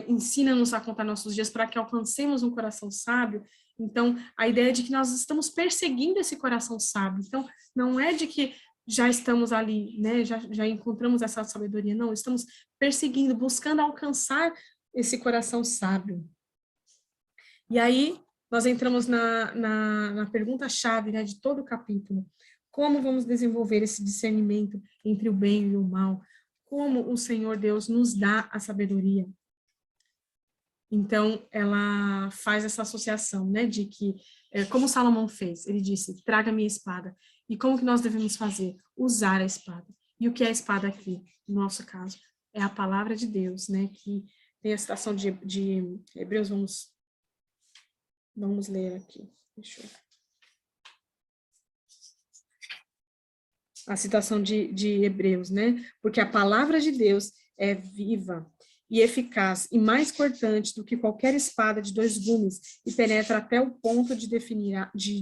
ensina-nos a contar nossos dias para que alcancemos um coração sábio. Então, a ideia é de que nós estamos perseguindo esse coração sábio. Então, não é de que já estamos ali, né, já encontramos essa sabedoria, não, estamos perseguindo, buscando alcançar esse coração sábio. E aí, nós entramos na pergunta-chave, né, de todo o capítulo. Como vamos desenvolver esse discernimento entre o bem e o mal? Como o Senhor Deus nos dá a sabedoria? Então, ela faz essa associação, né, de que, como Salomão fez, ele disse, traga minha espada. E como que nós devemos fazer? Usar a espada. E o que é a espada aqui, no nosso caso? É a palavra de Deus, né, que tem a citação de Hebreus, vamos ler aqui. Deixa eu... A citação de Hebreus, né? Porque a palavra de Deus é viva e eficaz e mais cortante do que qualquer espada de 2 gumes e penetra até o ponto de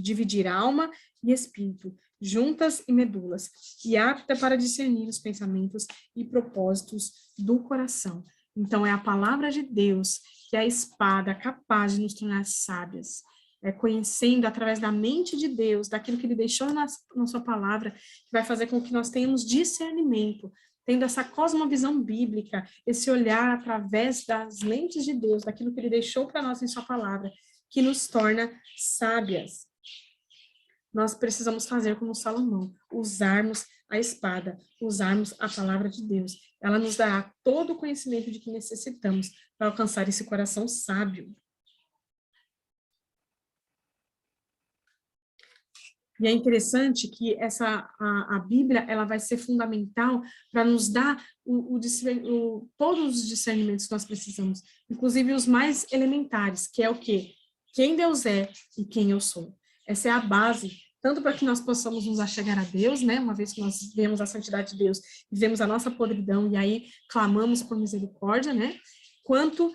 dividir alma e espírito, juntas e medulas, e apta para discernir os pensamentos e propósitos do coração. Então, é a palavra de Deus, que é a espada capaz de nos tornar sábias. É conhecendo através da mente de Deus, daquilo que Ele deixou na sua palavra, que vai fazer com que nós tenhamos discernimento, tendo essa cosmovisão bíblica, esse olhar através das lentes de Deus, daquilo que Ele deixou para nós em sua palavra, que nos torna sábias. Nós precisamos fazer como Salomão, usarmos a espada, usarmos a palavra de Deus. Ela nos dará todo o conhecimento de que necessitamos para alcançar esse coração sábio. E é interessante que a Bíblia ela vai ser fundamental para nos dar todos os discernimentos que nós precisamos, inclusive os mais elementares, que é o quê? Quem Deus é e quem eu sou. Essa é a base, tanto para que nós possamos nos achegar a Deus, né? Uma vez que nós vemos a santidade de Deus, vemos a nossa podridão e aí clamamos por misericórdia, né? Quanto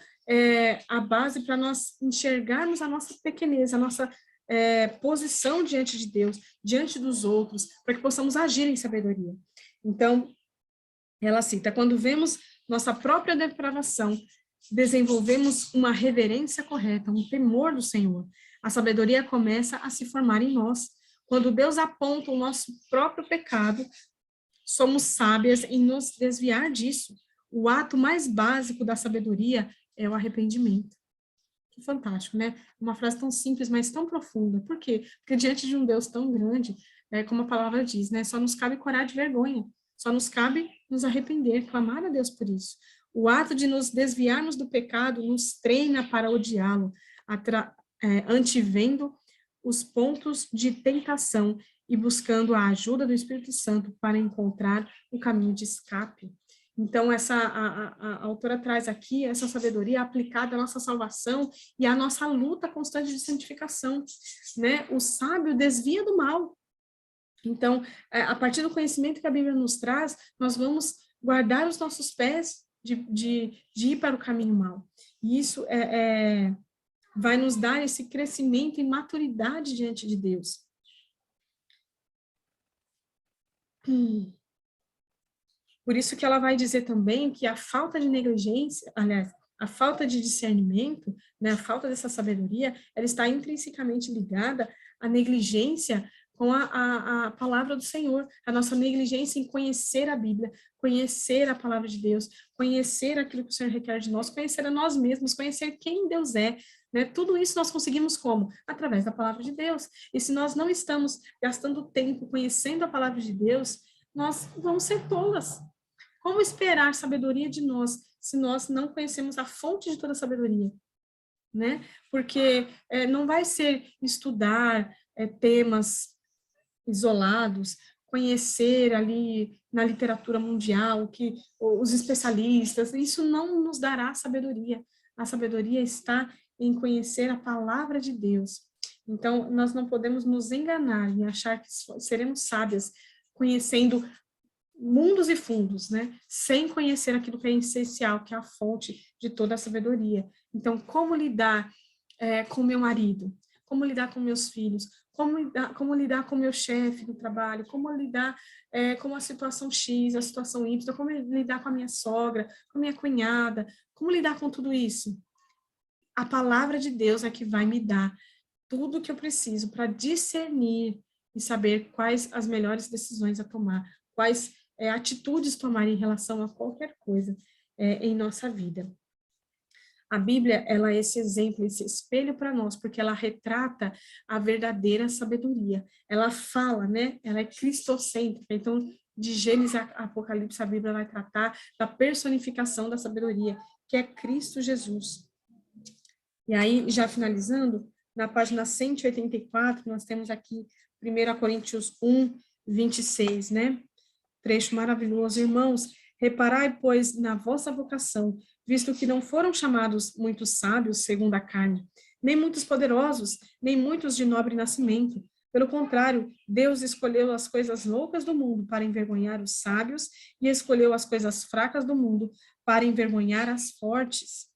a base para nós enxergarmos a nossa pequenez, a nossa posição diante de Deus, diante dos outros, para que possamos agir em sabedoria. Então, ela cita, quando vemos nossa própria depravação, desenvolvemos uma reverência correta, um temor do Senhor. A sabedoria começa a se formar em nós. Quando Deus aponta o nosso próprio pecado, somos sábias em nos desviar disso. O ato mais básico da sabedoria é o arrependimento. Que fantástico, né? Uma frase tão simples, mas tão profunda. Por quê? Porque diante de um Deus tão grande, como a palavra diz, né? Só nos cabe corar de vergonha. Só nos cabe nos arrepender, clamar a Deus por isso. O ato de nos desviarmos do pecado nos treina para odiá-lo, antevendo os pontos de tentação e buscando a ajuda do Espírito Santo para encontrar o caminho de escape. Então, a autora traz aqui essa sabedoria aplicada à nossa salvação e à nossa luta constante de santificação, né? O sábio desvia do mal. Então, a partir do conhecimento que a Bíblia nos traz, nós vamos guardar os nossos pés de ir para o caminho mau. E isso vai nos dar esse crescimento e maturidade diante de Deus. Por isso que ela vai dizer também que a falta de negligência, aliás, a falta de discernimento, né, a falta dessa sabedoria, ela está intrinsecamente ligada à negligência com a palavra do Senhor, a nossa negligência em conhecer a Bíblia, conhecer a palavra de Deus, conhecer aquilo que o Senhor requer de nós, conhecer a nós mesmos, conhecer quem Deus é, né? Tudo isso nós conseguimos como? Através da palavra de Deus. E se nós não estamos gastando tempo conhecendo a palavra de Deus, nós vamos ser tolas. Como esperar sabedoria de nós, se nós não conhecemos a fonte de toda a sabedoria? Né? Porque não vai ser estudar temas isolados, conhecer ali na literatura mundial que os especialistas, isso não nos dará sabedoria. A sabedoria está em conhecer a palavra de Deus. Então, nós não podemos nos enganar e achar que seremos sábias conhecendo mundos e fundos, né? Sem conhecer aquilo que é essencial, que é a fonte de toda a sabedoria. Então, como lidar com meu marido? Como lidar com meus filhos? Como lidar com meu chefe no trabalho? Como lidar com a situação X, a situação Y? Como lidar com a minha sogra, com a minha cunhada? Como lidar com tudo isso? A palavra de Deus é que vai me dar tudo o que eu preciso para discernir e saber quais as melhores decisões a tomar, quais atitudes tomar em relação a qualquer coisa em nossa vida. A Bíblia, ela é esse exemplo, esse espelho para nós, porque ela retrata a verdadeira sabedoria. Ela fala, né? Ela é cristocêntrica. Então, de Gênesis a Apocalipse, a Bíblia vai tratar da personificação da sabedoria, que é Cristo Jesus. E aí, já finalizando, na página 184, nós temos aqui 1 Coríntios 1, 26, né? Trecho maravilhoso. Irmãos, reparai, pois, na vossa vocação, visto que não foram chamados muitos sábios, segundo a carne, nem muitos poderosos, nem muitos de nobre nascimento. Pelo contrário, Deus escolheu as coisas loucas do mundo para envergonhar os sábios e escolheu as coisas fracas do mundo para envergonhar as fortes.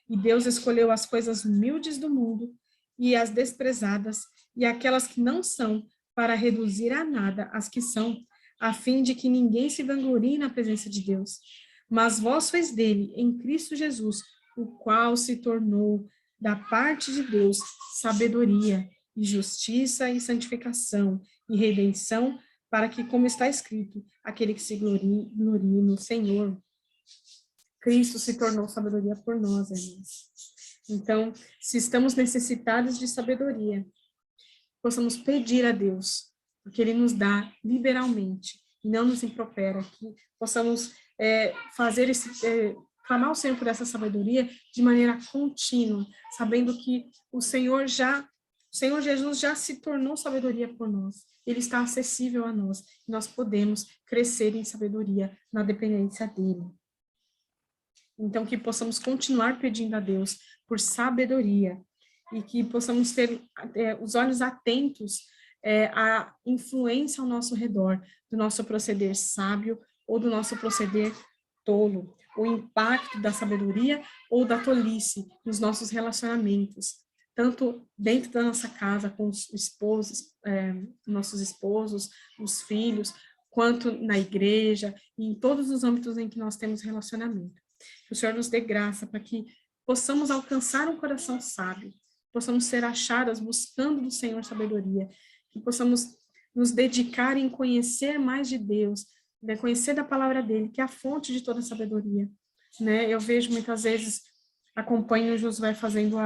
E Deus escolheu as coisas humildes do mundo e as desprezadas e aquelas que não são para reduzir a nada as que são, a fim de que ninguém se vanglorie na presença de Deus. Mas vós sois dele, em Cristo Jesus, o qual se tornou da parte de Deus sabedoria e justiça e santificação e redenção, para que, como está escrito, aquele que se glorie no Senhor. Cristo se tornou sabedoria por nós, irmãos. Então, se estamos necessitados de sabedoria, possamos pedir a Deus, porque Ele nos dá liberalmente, e não nos impropera, que possamos fazer clamar ao Senhor por essa sabedoria de maneira contínua, sabendo que o Senhor Jesus já se tornou sabedoria por nós. Ele está acessível a nós, e nós podemos crescer em sabedoria na dependência dele. Então, que possamos continuar pedindo a Deus por sabedoria e que possamos ter os olhos atentos à influência ao nosso redor, do nosso proceder sábio ou do nosso proceder tolo, o impacto da sabedoria ou da tolice nos nossos relacionamentos, tanto dentro da nossa casa, com os esposos, nossos esposos, os filhos, quanto na igreja e em todos os âmbitos em que nós temos relacionamento. Que o Senhor nos dê graça para que possamos alcançar um coração sábio, possamos ser achadas buscando do Senhor sabedoria, que possamos nos dedicar em conhecer mais de Deus, né, conhecer da palavra dele, que é a fonte de toda sabedoria. Né? Eu vejo muitas vezes, acompanho o Josué fazendo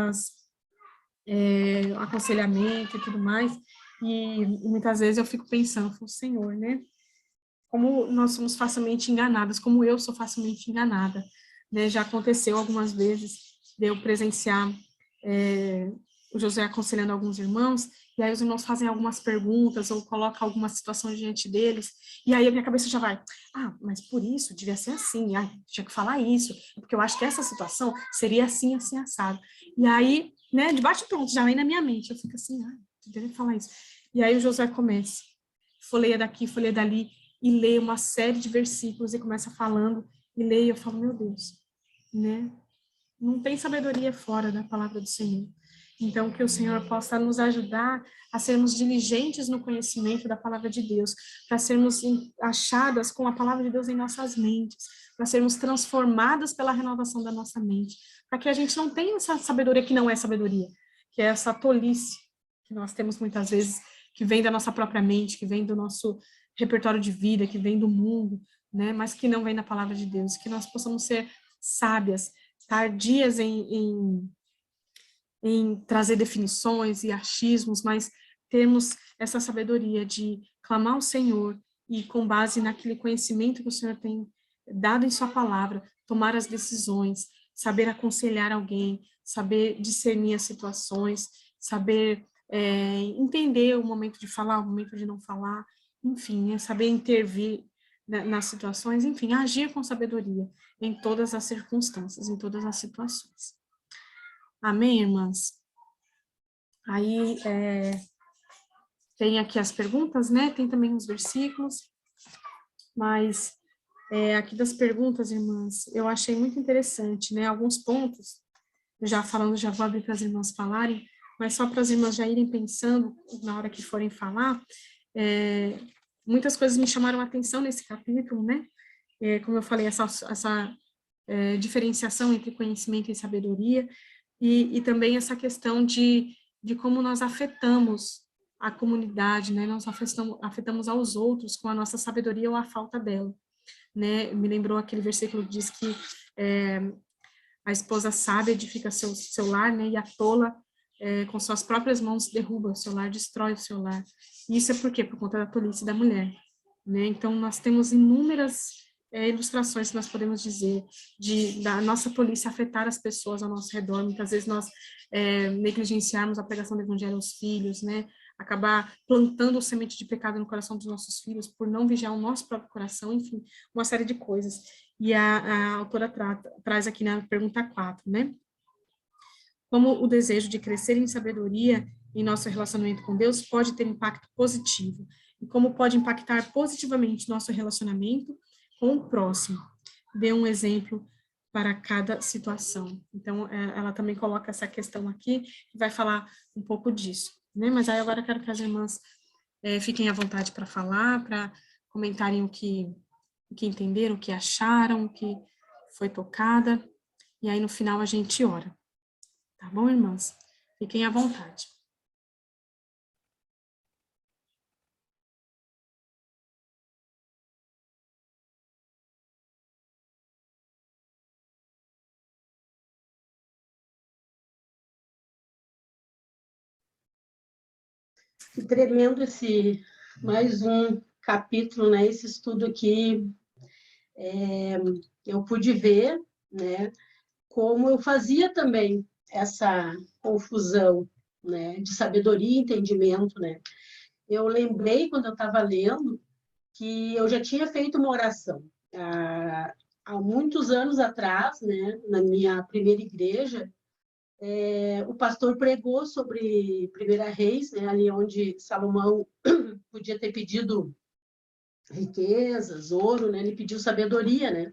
aconselhamento e tudo mais, e muitas vezes eu fico pensando, Senhor, né? Como nós somos facilmente enganadas, como eu sou facilmente enganada. Né, já aconteceu algumas vezes de eu presenciar o José aconselhando alguns irmãos, e aí os irmãos fazem algumas perguntas ou colocam alguma situação diante deles, e aí a minha cabeça já vai, mas por isso devia ser assim, tinha que falar isso, porque eu acho que essa situação seria assim, assim, assado. E aí, né, de bate-pronto, já vem na minha mente, eu fico assim, deveria falar isso. E aí o José começa, folheia daqui, folheia dali, e lê uma série de versículos e começa falando, e leio, eu falo, meu Deus, né? Não tem sabedoria fora da palavra do Senhor. Então, que o Senhor possa nos ajudar a sermos diligentes no conhecimento da palavra de Deus, para sermos achadas com a palavra de Deus em nossas mentes, para sermos transformadas pela renovação da nossa mente, para que a gente não tenha essa sabedoria que não é sabedoria, que é essa tolice que nós temos muitas vezes, que vem da nossa própria mente, que vem do nosso repertório de vida, que vem do mundo, né, mas que não vem da palavra de Deus, que nós possamos ser sábias, tardias em trazer definições e achismos, mas termos essa sabedoria de clamar ao Senhor e, com base naquele conhecimento que o Senhor tem dado em sua palavra, tomar as decisões, saber aconselhar alguém, saber discernir as situações, saber entender o momento de falar, o momento de não falar, enfim, saber intervir nas situações, enfim, agir com sabedoria em todas as circunstâncias, em todas as situações. Amém, irmãs? Aí, tem aqui as perguntas, né? Tem também os versículos, mas aqui das perguntas, irmãs, eu achei muito interessante, né? Alguns pontos, já falando, já vou abrir para as irmãs falarem, mas só para as irmãs já irem pensando na hora que forem falar, muitas coisas me chamaram a atenção nesse capítulo, né? Como eu falei, essa diferenciação entre conhecimento e sabedoria, e também essa questão de como nós afetamos a comunidade, né? Nós afetamos aos outros com a nossa sabedoria ou a falta dela, né? Me lembrou aquele versículo que diz que a esposa sábia edifica seu lar, né? E a tola, com suas próprias mãos, derruba o seu lar, destrói o seu lar. E isso é por quê? Por conta da tolice da mulher, né? Então, nós temos inúmeras ilustrações que nós podemos dizer da nossa tolice afetar as pessoas ao nosso redor. Muitas vezes nós negligenciarmos a pregação do evangelho aos filhos, né? Acabar plantando semente de pecado no coração dos nossos filhos por não vigiar o nosso próprio coração, enfim, uma série de coisas. E a autora traz aqui na pergunta 4, né? Como o desejo de crescer em sabedoria em nosso relacionamento com Deus pode ter impacto positivo, e como pode impactar positivamente nosso relacionamento com o próximo. Dê um exemplo para cada situação. Então, ela também coloca essa questão aqui, e vai falar um pouco disso, né? Mas aí agora eu quero que as irmãs fiquem à vontade para falar, para comentarem o que o que entenderam, o que acharam, o que foi tocada. E aí, no final, a gente ora. Tá bom, irmãs? Fiquem à vontade. Que tremendo esse mais um capítulo, né? Esse estudo aqui, eu pude ver, né? Como eu fazia também essa confusão, né? De sabedoria e entendimento, né? Eu lembrei quando eu estava lendo que eu já tinha feito uma oração há muitos anos atrás, né? Na minha primeira igreja. O pastor pregou sobre Primeira Reis, né, ali onde Salomão podia ter pedido riquezas, ouro, né, ele pediu sabedoria, né?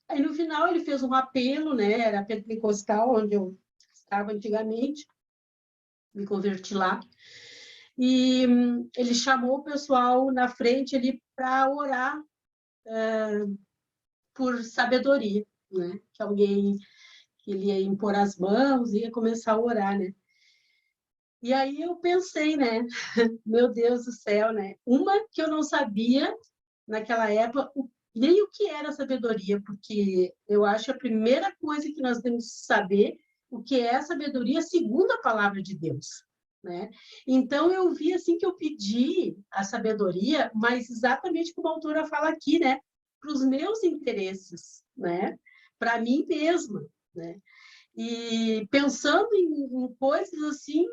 Aí no final ele fez um apelo, né, era pentecostal, onde eu estava antigamente, me converti lá, e ele chamou o pessoal na frente ali para orar por sabedoria, né? Que alguém que ele ia impor as mãos e ia começar a orar, né? E aí eu pensei, né? Meu Deus do céu, né? Uma que eu não sabia naquela época nem o que era sabedoria, porque eu acho que a primeira coisa que nós temos que saber o que é sabedoria segundo a palavra de Deus, né? Então eu vi assim que eu pedi a sabedoria, mas exatamente como a autora fala aqui, né? Para os meus interesses, né? Para mim mesma, né? E pensando em coisas assim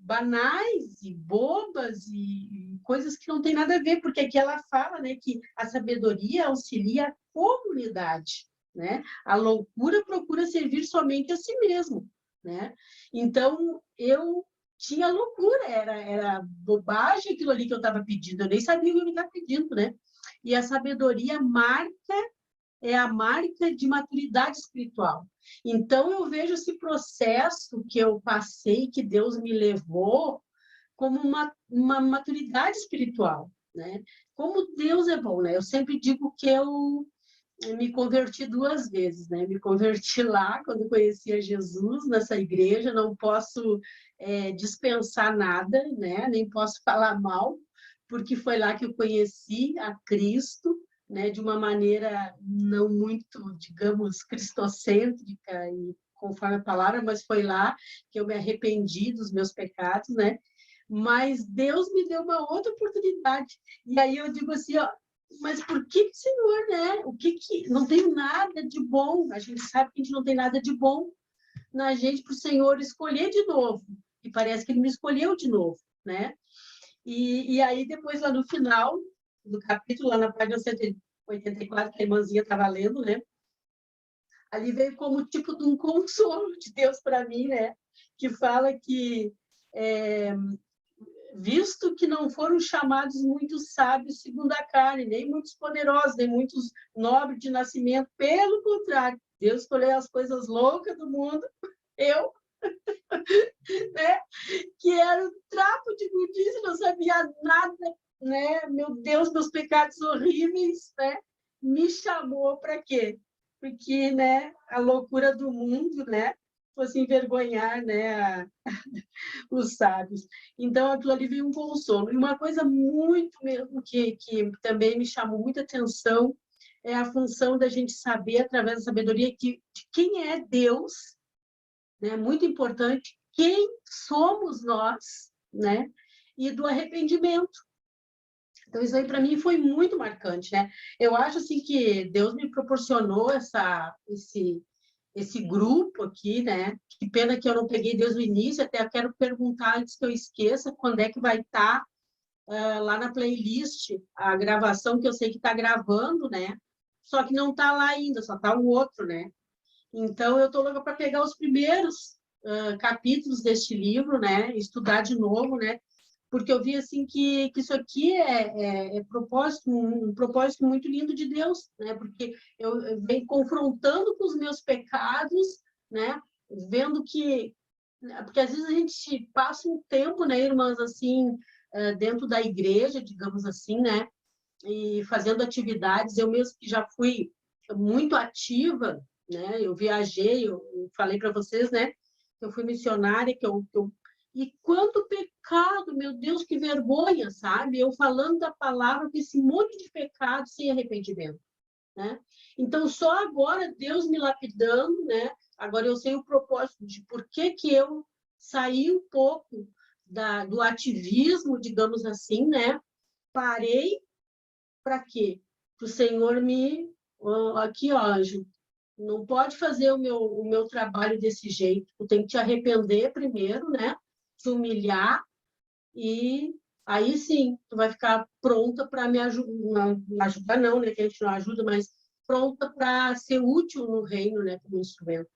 banais e bobas e coisas que não tem nada a ver, porque aqui ela fala, né, que a sabedoria auxilia a comunidade, né? A loucura procura servir somente a si mesmo, né? Então, eu tinha loucura, era bobagem aquilo ali que eu estava pedindo, eu nem sabia o que eu estava pedindo, né? E a sabedoria é a marca de maturidade espiritual. Então, eu vejo esse processo que eu passei, que Deus me levou, como uma maturidade espiritual, né? Como Deus é bom, né? Eu sempre digo que eu me converti 2 vezes, né? Me converti lá, quando conhecia Jesus, nessa igreja, não posso dispensar nada, né? Nem posso falar mal, porque foi lá que eu conheci a Cristo, né? De uma maneira não muito, digamos, cristocêntrica e conforme a palavra, mas foi lá que eu me arrependi dos meus pecados, né? Mas Deus me deu uma outra oportunidade. E aí eu digo assim, ó, mas por que, Senhor, né? O que não tem nada de bom? A gente sabe que a gente não tem nada de bom na gente para o Senhor escolher de novo. E parece que Ele me escolheu de novo, né? E aí depois lá no final do capítulo, lá na página 184, que a irmãzinha estava lendo, né? Ali veio como tipo de um consolo de Deus para mim, né? Que fala que visto que não foram chamados muitos sábios segundo a carne, nem muitos poderosos, nem muitos nobres de nascimento. Pelo contrário, Deus escolheu as coisas loucas do mundo, eu, né? Que era um trapo de imundícia, não sabia nada, né? Meu Deus, meus pecados horríveis, né? Me chamou para quê? Porque, né, a loucura do mundo, né, fosse envergonhar, né, os sábios. Então, aquilo ali veio um consolo. E uma coisa muito mesmo que também me chamou muita atenção é a função da gente saber, através da sabedoria, de quem é Deus, né? Muito importante, quem somos nós, né? E do arrependimento. Então, isso aí, para mim, foi muito marcante, né? Eu acho, assim, que Deus me proporcionou esse grupo aqui, né? Que pena que eu não peguei desde o início, até eu quero perguntar antes que eu esqueça, quando é que vai estar lá na playlist a gravação, que eu sei que está gravando, né? Só que não está lá ainda, só está o outro, né? Então, eu estou louca para pegar os primeiros capítulos deste livro, né? Estudar de novo, né? Porque eu vi assim que isso aqui é propósito, um propósito muito lindo de Deus, né? Porque eu venho confrontando com os meus pecados, né? Vendo que, porque às vezes a gente passa um tempo, né, irmãs, assim, dentro da igreja, digamos assim, né? e fazendo atividades. Eu mesmo que já fui muito ativa, né? Eu viajei, eu falei para vocês, né? Eu fui missionária, e quanto pecado, meu Deus, que vergonha, sabe? Eu falando da palavra com esse monte de pecado sem arrependimento, né? Então, só agora Deus me lapidando, né? Agora eu sei o propósito de por que que eu saí um pouco do ativismo, digamos assim, né? Parei para quê? Para o Senhor me... Aqui, ó, anjo, não pode fazer o meu trabalho desse jeito. Tu tem que te arrepender primeiro, né? Te humilhar e aí sim, tu vai ficar pronta para me ajudar. Não ajudar não, né? Que a gente não ajuda, mas pronta para ser útil no reino, né? Como instrumento.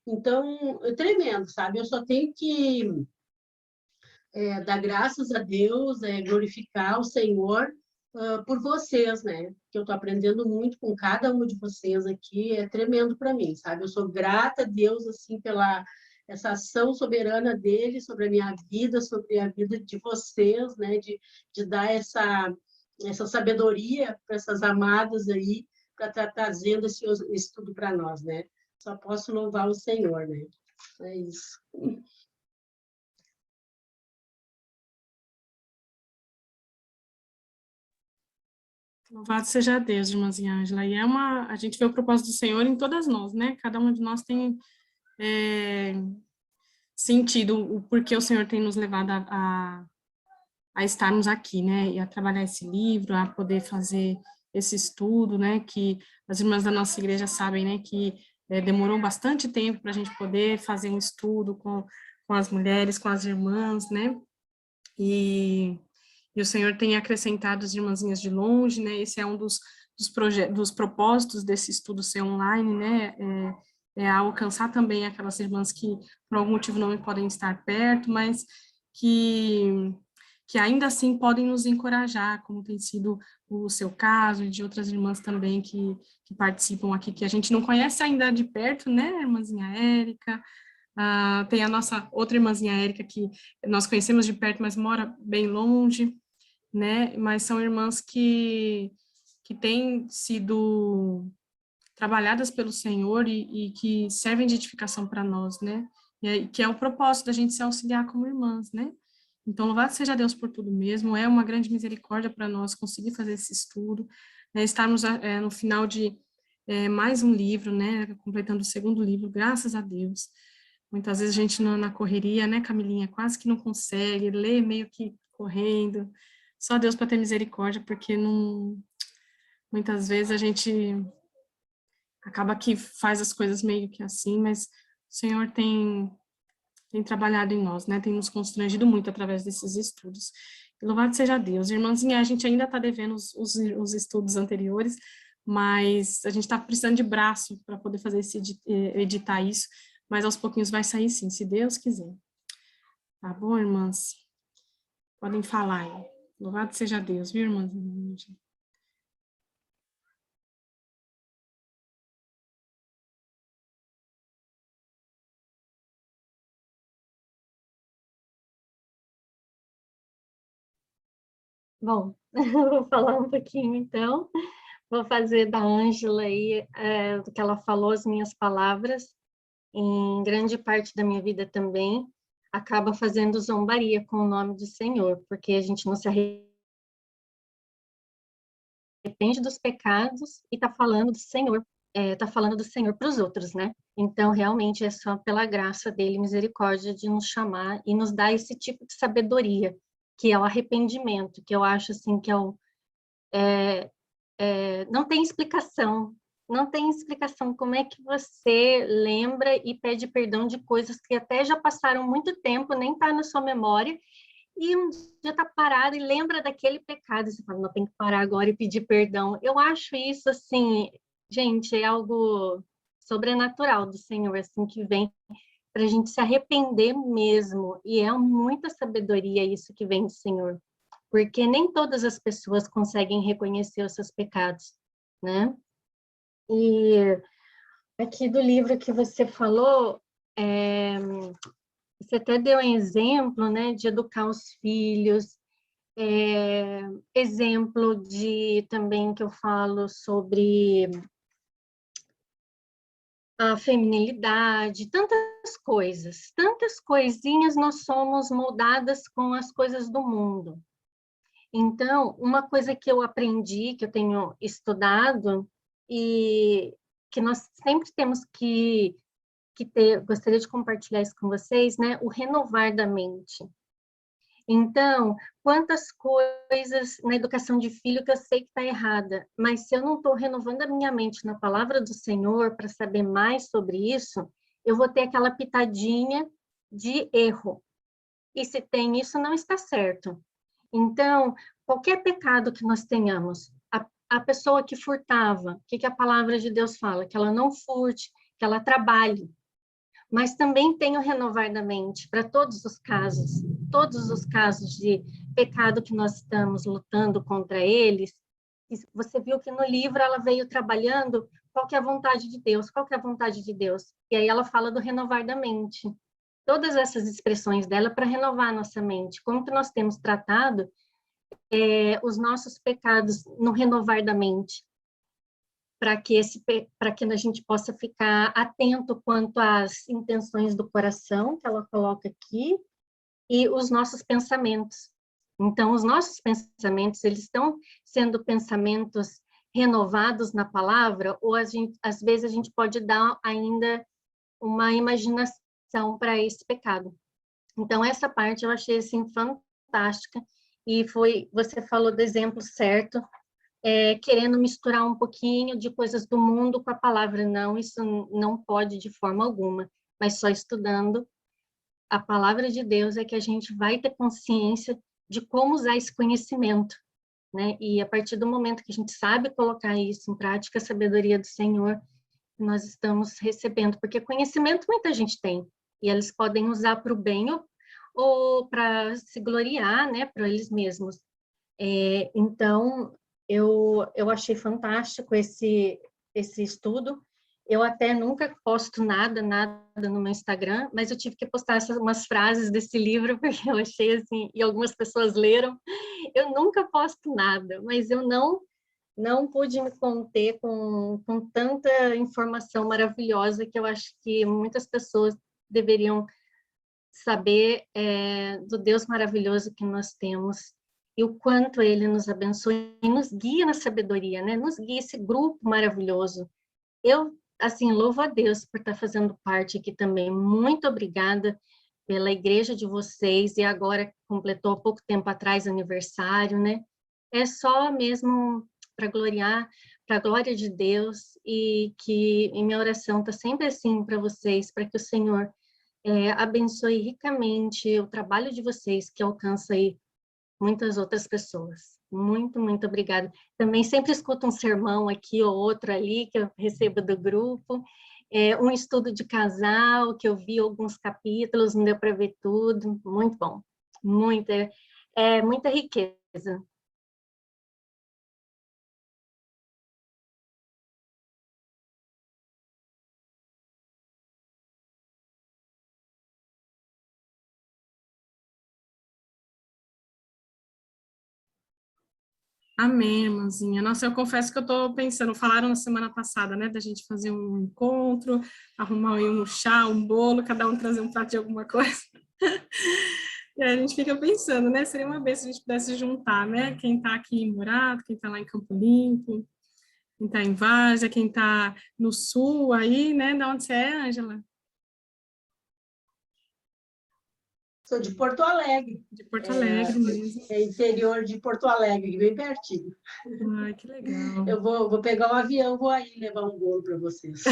Então, é tremendo, sabe? Eu só tenho que dar graças a Deus, glorificar o Senhor por vocês, né? Que eu estou aprendendo muito com cada um de vocês aqui, é tremendo para mim, sabe? Eu sou grata a Deus, assim, pela essa ação soberana dele sobre a minha vida, sobre a vida de vocês, né? De dar essa sabedoria para essas amadas aí, para estar trazendo esse estudo para nós, né? Só posso louvar o Senhor, né? É isso. Louvado seja Deus, irmãzinha Ângela. E a gente vê o propósito do Senhor em todas nós, né? Cada uma de nós tem sentido o porquê o Senhor tem nos levado a estarmos aqui, né? E a trabalhar esse livro, a poder fazer esse estudo, né? Que as irmãs da nossa igreja sabem, né? Que demorou bastante tempo para a gente poder fazer um estudo com as mulheres, com as irmãs, né? E o Senhor tem acrescentado as irmãzinhas de longe, né? Esse é um dos propósitos desse estudo ser online, né? Alcançar também aquelas irmãs que, por algum motivo, não podem estar perto, mas que ainda assim podem nos encorajar, como tem sido o seu caso e de outras irmãs também que participam aqui, que a gente não conhece ainda de perto, né? Irmãzinha Érica, tem a nossa outra irmãzinha Érica, que nós conhecemos de perto, mas mora bem longe, né? Mas são irmãs que têm sido trabalhadas pelo Senhor e que servem de edificação para nós, né? Que é o propósito da gente se auxiliar como irmãs, né? Então, louvado seja Deus por tudo mesmo, é uma grande misericórdia para nós conseguir fazer esse estudo, né? Estarmos no final de mais um livro, né? Completando o segundo livro, graças a Deus. Muitas vezes a gente na correria, né, Camilinha, quase que não consegue, lê meio que correndo. Só Deus para ter misericórdia, porque não, muitas vezes a gente acaba que faz as coisas meio que assim, mas o Senhor tem trabalhado em nós, né, tem nos constrangido muito através desses estudos. E louvado seja Deus. Irmãzinha, a gente ainda está devendo os estudos anteriores, mas a gente está precisando de braço para poder fazer editar isso, mas aos pouquinhos vai sair sim, se Deus quiser. Tá bom, irmãs? Podem falar aí. Louvado seja Deus, viu, irmãs? Bom, vou falar um pouquinho então, vou fazer da Ângela aí, do que ela falou, as minhas palavras, em grande parte da minha vida também, acaba fazendo zombaria com o nome do Senhor, porque a gente não se arrepende dos pecados e está falando do Senhor, está falando do Senhor para os outros, né? Então, realmente, é só pela graça dele, misericórdia, de nos chamar e nos dar esse tipo de sabedoria, que é o arrependimento, que eu acho, assim, que não tem explicação, não tem explicação como é que você lembra e pede perdão de coisas que até já passaram muito tempo, nem está na sua memória, e um dia está parado e lembra daquele pecado, e você fala, não, tem que parar agora e pedir perdão. Eu acho isso, assim, gente, é algo sobrenatural do Senhor, assim, que vem para a gente se arrepender mesmo, e é muita sabedoria isso que vem do Senhor, porque nem todas as pessoas conseguem reconhecer os seus pecados, né? E aqui do livro que você falou, você até deu um exemplo, né, de educar os filhos. exemplo de também que eu falo sobre a feminilidade, tantas coisinhas nós somos moldadas com as coisas do mundo. Então, uma coisa que eu aprendi, que eu tenho estudado, e que nós sempre temos que ter, gostaria de compartilhar isso com vocês, né? O renovar da mente. Então, quantas coisas na educação de filho que eu sei que está errada, mas se eu não estou renovando a minha mente na palavra do Senhor para saber mais sobre isso, eu vou ter aquela pitadinha de erro. E se tem isso, não está certo. Então, qualquer pecado que nós tenhamos, a pessoa que furtava, o que a palavra de Deus fala? Que ela não furte, que ela trabalhe. Mas também tem o renovar da mente para todos os casos de pecado que nós estamos lutando contra eles. Você viu que no livro ela veio trabalhando qual que é a vontade de Deus, qual que é a vontade de Deus. E aí ela fala do renovar da mente. Todas essas expressões dela para renovar a nossa mente. Como que nós temos tratado os nossos pecados no renovar da mente, para que a gente possa ficar atento quanto às intenções do coração que ela coloca aqui e os nossos pensamentos. Então, os nossos pensamentos, eles estão sendo pensamentos renovados na palavra, ou às vezes a gente pode dar ainda uma imaginação para esse pecado. Então, essa parte eu achei assim fantástica, e você falou do exemplo certo, querendo misturar um pouquinho de coisas do mundo com a palavra. Não, isso não pode de forma alguma, mas só estudando a palavra de Deus é que a gente vai ter consciência de como usar esse conhecimento, né? E a partir do momento que a gente sabe colocar isso em prática, a sabedoria do Senhor, nós estamos recebendo, porque conhecimento muita gente tem, e eles podem usar para o bem ou para se gloriar, né, para eles mesmos. Então, eu achei fantástico esse estudo. Eu até nunca posto nada no meu Instagram, mas eu tive que postar umas frases desse livro, porque eu achei assim, e algumas pessoas leram. Eu nunca posto nada, mas eu não pude me conter com tanta informação maravilhosa que eu acho que muitas pessoas deveriam saber do Deus maravilhoso que nós temos e o quanto Ele nos abençoa e nos guia na sabedoria, né? Nos guia esse grupo maravilhoso. Eu, assim, louvo a Deus por estar fazendo parte aqui também. Muito obrigada pela igreja de vocês, e agora completou há pouco tempo atrás aniversário, né? É só mesmo para gloriar, para a glória de Deus, e que em minha oração está sempre assim para vocês, para que o Senhor abençoe ricamente o trabalho de vocês, que alcança aí muitas outras pessoas. Muito, muito obrigada. Também sempre escuto um sermão aqui ou outro ali, que eu recebo do grupo. Um estudo de casal, que eu vi alguns capítulos, não deu para ver tudo. Muito bom. Muita riqueza. Amém, irmãzinha. Nossa, eu confesso que eu estou pensando, falaram na semana passada, né, da gente fazer um encontro, arrumar aí um chá, um bolo, cada um trazer um prato de alguma coisa. E aí a gente fica pensando, né, seria uma vez se a gente pudesse juntar, né, quem está aqui em Morato, quem está lá em Campo Limpo, quem está em Várzea, quem está no sul aí, né, de onde você é, Ângela? Sou de Porto Alegre. De Porto Alegre mesmo. É interior de Porto Alegre, bem pertinho. Ai, que legal. Eu vou pegar um avião, vou aí levar um bolo para vocês.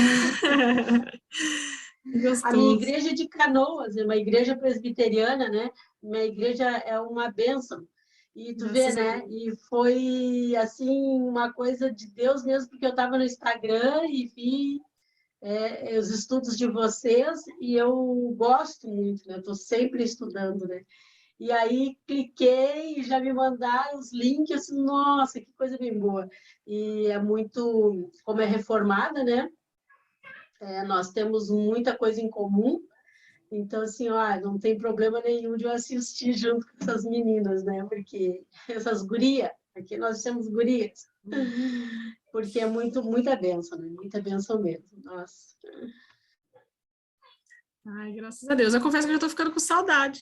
A minha igreja é de Canoas, é uma igreja presbiteriana, né? Minha igreja é uma bênção. E tu vê, né? E foi, assim, uma coisa de Deus mesmo, porque eu estava no Instagram e vi os estudos de vocês, e eu gosto muito, né? Estou sempre estudando, né? E aí cliquei e já me mandaram os links, assim, nossa, que coisa bem boa. E é muito, como é reformada, né? Nós temos muita coisa em comum, Então, assim, ó, não tem problema nenhum de eu assistir junto com essas meninas, né? Porque essas gurias, aqui nós temos gurias, porque é muita bênção, né? Muita bênção mesmo. Nossa. Ai, graças a Deus. Eu confesso que eu já tô ficando com saudade.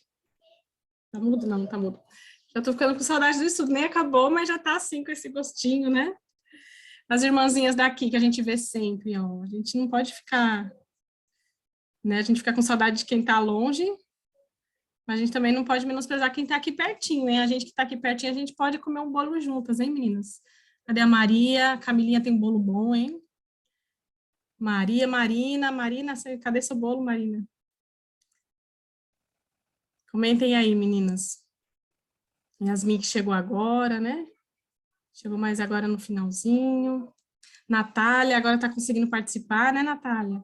Tá mudo? Não, tá mudo. Já tô ficando com saudade do estudo. Nem acabou, mas já tá assim, com esse gostinho, né? As irmãzinhas daqui que a gente vê sempre, ó. A gente não pode ficar, né? A gente fica com saudade de quem tá longe, mas a gente também não pode menosprezar quem tá aqui pertinho, hein? A gente que tá aqui pertinho, a gente pode comer um bolo juntas, hein, meninas? Cadê a Maria? A Camilinha tem bolo bom, hein? Maria, Marina, cadê seu bolo, Marina? Comentem aí, meninas. Yasmin que chegou agora, né? Chegou mais agora no finalzinho. Natália, agora tá conseguindo participar, né, Natália?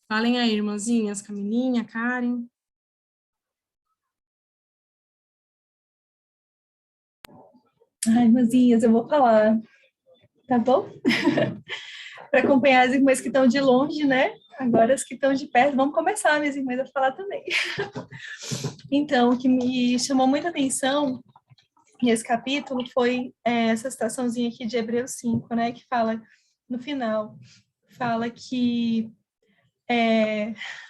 Falem aí, irmãzinhas, Camilinha, Karen. Ai, irmãzinhas, eu vou falar, tá bom? Para acompanhar as irmãs que estão de longe, né? Agora as que estão de perto, vamos começar, minhas irmãs, a falar também. Então, o que me chamou muita atenção nesse capítulo foi essa citaçãozinha aqui de Hebreus 5, né? Que fala, no final, fala que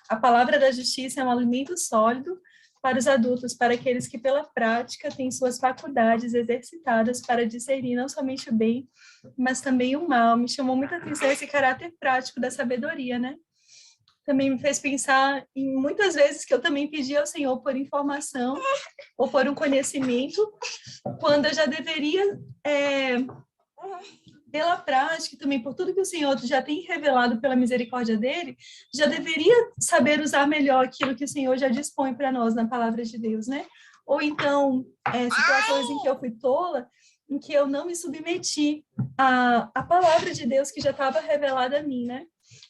a palavra da justiça é um alimento sólido para os adultos, para aqueles que pela prática têm suas faculdades exercitadas para discernir não somente o bem, mas também o mal. Me chamou muita atenção esse caráter prático da sabedoria, né? Também me fez pensar em muitas vezes que eu também pedi ao Senhor por informação ou por um conhecimento, quando eu já deveria, pela prática, também por tudo que o Senhor já tem revelado pela misericórdia dele, já deveria saber usar melhor aquilo que o Senhor já dispõe para nós na palavra de Deus, né? Ou então, situações em que eu fui tola, em que eu não me submeti à palavra de Deus que já estava revelada a mim, né?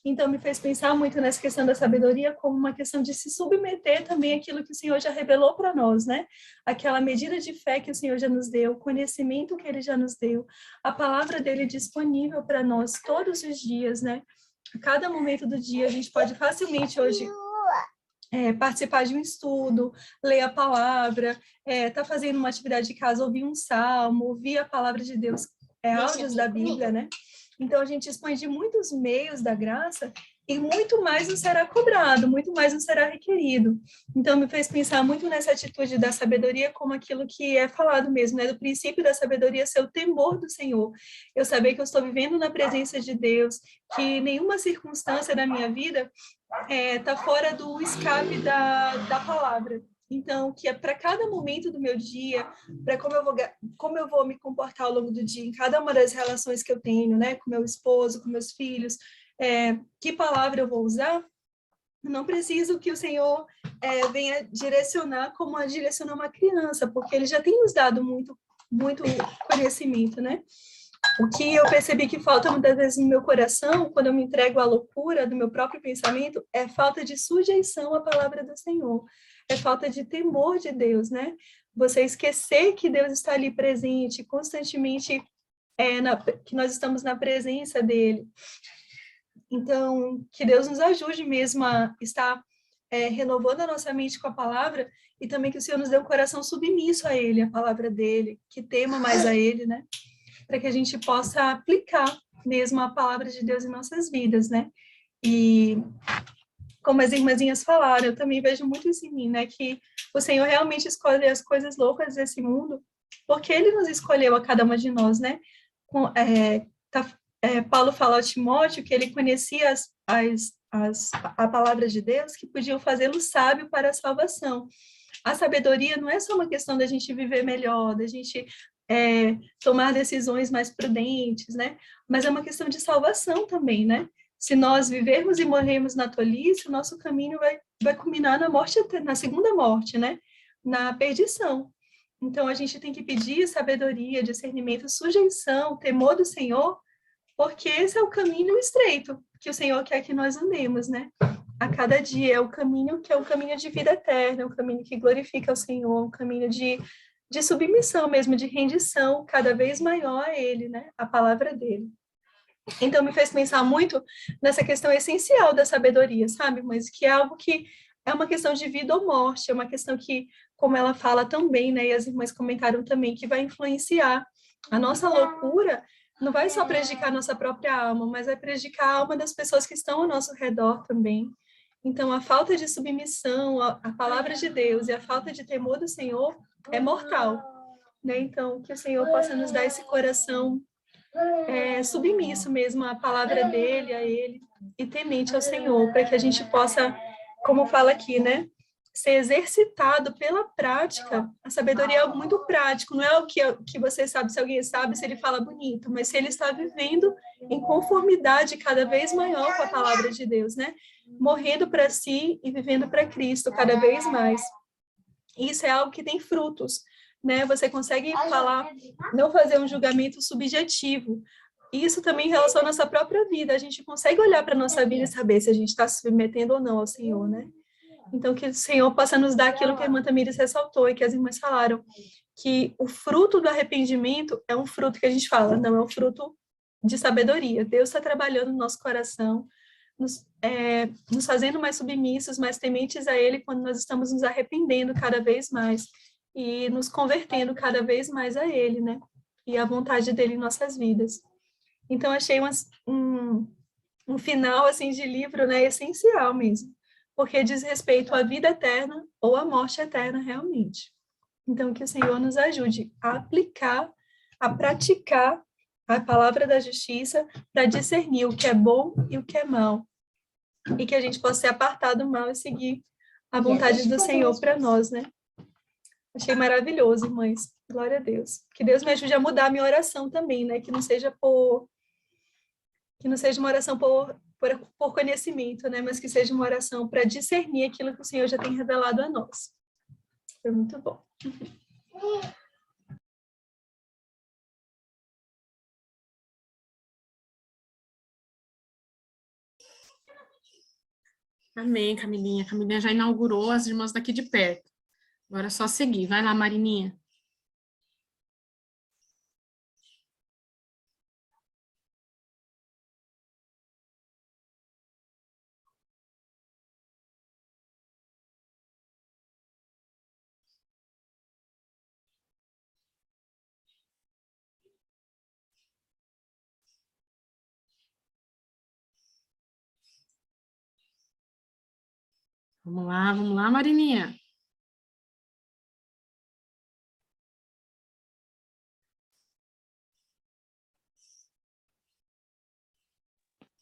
Então, me fez pensar muito nessa questão da sabedoria como uma questão de se submeter também àquilo que o Senhor já revelou para nós, né? Aquela medida de fé que o Senhor já nos deu, o conhecimento que Ele já nos deu, a palavra dEle disponível para nós todos os dias, né? A cada momento do dia, a gente pode facilmente hoje participar de um estudo, ler a palavra, tá fazendo uma atividade de casa, ouvir um salmo, ouvir a palavra de Deus, áudios da Bíblia, né? Então, a gente dispõe de muitos meios da graça e muito mais nos será cobrado, muito mais nos será requerido. Então, me fez pensar muito nessa atitude da sabedoria como aquilo que é falado mesmo, né? Do princípio da sabedoria ser o temor do Senhor. Eu saber que eu estou vivendo na presença de Deus, que nenhuma circunstância da minha vida está fora do escape da palavra. Então, que é para cada momento do meu dia, para como eu vou me comportar ao longo do dia, em cada uma das relações que eu tenho, né, com meu esposo, com meus filhos, que palavra eu vou usar, não preciso que o Senhor venha direcionar como a direcionar uma criança, porque Ele já tem nos dado muito conhecimento, né? O que eu percebi que falta muitas vezes no meu coração, quando eu me entrego à loucura do meu próprio pensamento, é falta de sujeição à palavra do Senhor. É falta de temor de Deus, né? Você esquecer que Deus está ali presente, constantemente, que nós estamos na presença dEle. Então, que Deus nos ajude mesmo a estar renovando a nossa mente com a palavra e também que o Senhor nos dê um coração submisso a Ele, a palavra dEle, que tema mais a Ele, né? Para que a gente possa aplicar mesmo a palavra de Deus em nossas vidas, né? E como as irmãzinhas falaram, eu também vejo muito isso em mim, né? Que o Senhor realmente escolhe as coisas loucas desse mundo, porque Ele nos escolheu a cada uma de nós, né? Paulo fala a Timóteo que ele conhecia a palavra de Deus que podiam fazê-lo sábio para a salvação. A sabedoria não é só uma questão da gente viver melhor, da gente tomar decisões mais prudentes, né? Mas é uma questão de salvação também, né? Se nós vivermos e morrermos na tolice, o nosso caminho vai culminar na morte, na segunda morte, né? Na perdição. Então, a gente tem que pedir sabedoria, discernimento, sujeição, temor do Senhor, porque esse é o caminho estreito que o Senhor quer que nós andemos, né? A cada dia é o caminho que é um caminho de vida eterna, é um caminho que glorifica o Senhor, um caminho de submissão mesmo, de rendição cada vez maior a Ele, né? A palavra dEle. Então, me fez pensar muito nessa questão essencial da sabedoria, sabe? Mas que é algo que é uma questão de vida ou morte, é uma questão que, como ela fala também, né, e as irmãs comentaram também, que vai influenciar. A nossa loucura não vai só prejudicar a nossa própria alma, mas vai prejudicar a alma das pessoas que estão ao nosso redor também. Então, a falta de submissão à palavra de Deus e a falta de temor do Senhor é mortal, né? Então, que o Senhor possa nos dar esse coração submisso mesmo à palavra dele, a ele, e temente ao Senhor, para que a gente possa, como fala aqui, né, ser exercitado pela prática. A sabedoria é algo muito prático, não é o que você sabe, se alguém sabe, se ele fala bonito, mas se ele está vivendo em conformidade cada vez maior com a palavra de Deus, né? Morrendo para si e vivendo para Cristo cada vez mais. Isso é algo que tem frutos, né? Você consegue falar, não fazer um julgamento subjetivo. Isso também relaciona a nossa própria vida. A gente consegue olhar para a nossa vida e saber se a gente está se submetendo ou não ao Senhor, né? Então, que o Senhor possa nos dar aquilo que a irmã Tamires ressaltou e que as irmãs falaram, que o fruto do arrependimento é um fruto que a gente fala, não é um fruto de sabedoria. Deus está trabalhando no nosso coração, nos fazendo mais submissos, mais tementes a Ele, quando nós estamos nos arrependendo cada vez mais e nos convertendo cada vez mais a Ele, né? E à vontade dEle em nossas vidas. Então, achei um final, assim, de livro, né, essencial mesmo, porque diz respeito à vida eterna ou à morte eterna, realmente. Então, que o Senhor nos ajude a aplicar, a praticar a palavra da justiça para discernir o que é bom e o que é mal. E que a gente possa ser apartado do mal e seguir a vontade do Senhor para nós, né? Achei maravilhoso, irmãs. Glória a Deus. Que Deus me ajude a mudar a minha oração também, né? Que não seja uma oração por conhecimento, né? Mas que seja uma oração para discernir aquilo que o Senhor já tem revelado a nós. Foi muito bom. Amém, Camilinha. Camilinha já inaugurou as irmãs daqui de perto. Agora é só seguir. Vai lá, Marininha. Vamos lá, Marininha.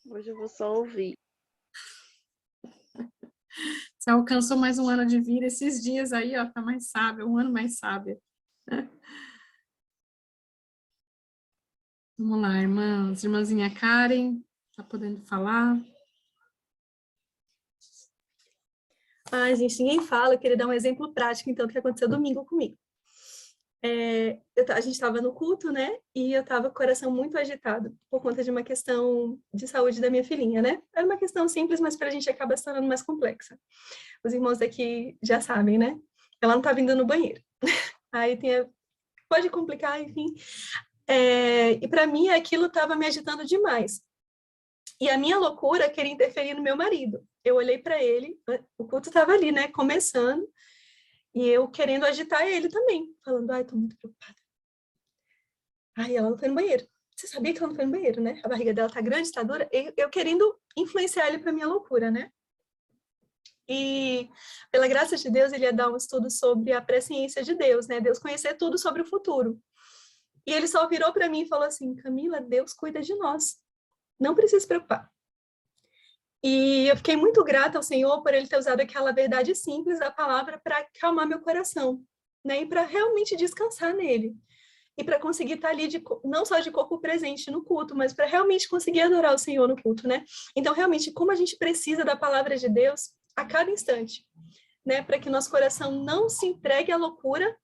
Hoje eu vou só ouvir. Você alcançou mais um ano de vida esses dias aí, ó, tá mais sábia, um ano mais sábia. Vamos lá, irmãs. Irmãzinha Karen, tá podendo falar? Ai, gente, ninguém fala. Eu queria dar um exemplo prático, então, do que aconteceu domingo comigo. A gente estava no culto, né? E eu estava com o coração muito agitado por conta de uma questão de saúde da minha filhinha, né? Era uma questão simples, mas para a gente acaba se tornando mais complexa. Os irmãos daqui já sabem, né? Ela não tá vindo no banheiro. Aí pode complicar, enfim. E para mim aquilo estava me agitando demais. E a minha loucura queria interferir no meu marido. Eu olhei para ele, o culto estava ali, né? Começando. E eu querendo agitar ele também, falando, ai, tô muito preocupada. Ai, ela não foi no banheiro. Você sabia que ela não foi no banheiro, né? A barriga dela tá grande, tá dura. Eu querendo influenciar ele pra minha loucura, né? E, pela graça de Deus, ele ia dar um estudo sobre a presciência de Deus, né? Deus conhecer tudo sobre o futuro. E ele só virou para mim e falou assim, Camila, Deus cuida de nós. Não precisa se preocupar. E eu fiquei muito grata ao Senhor por ele ter usado aquela verdade simples da palavra para acalmar meu coração, né? E para realmente descansar nele. E para conseguir estar ali, não só de corpo presente no culto, mas para realmente conseguir adorar o Senhor no culto, né? Então, realmente, como a gente precisa da palavra de Deus a cada instante, né? Para que nosso coração não se entregue à loucura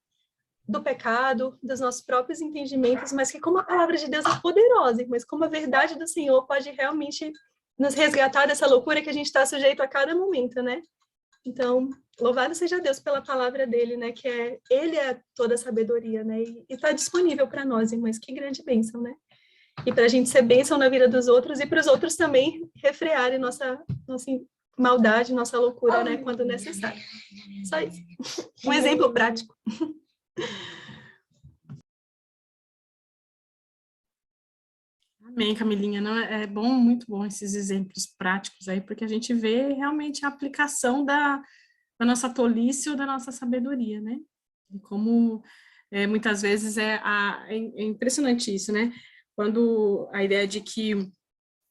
do pecado, dos nossos próprios entendimentos, mas que como a palavra de Deus é poderosa, mas como a verdade do Senhor pode realmente nos resgatar dessa loucura que a gente está sujeito a cada momento, né? Então, louvado seja Deus pela palavra dele, né? Que ele é toda a sabedoria, né? E está disponível para nós, irmãs. Que grande bênção, né? E para a gente ser bênção na vida dos outros e para os outros também refrearem nossa maldade, nossa loucura, né, quando necessário. Só isso. Um exemplo prático. Amém, Camilinha. Não, é bom, muito bom esses exemplos práticos aí, porque a gente vê realmente a aplicação da nossa tolice ou da nossa sabedoria, né? E como muitas vezes é impressionante isso, né? Quando a ideia de que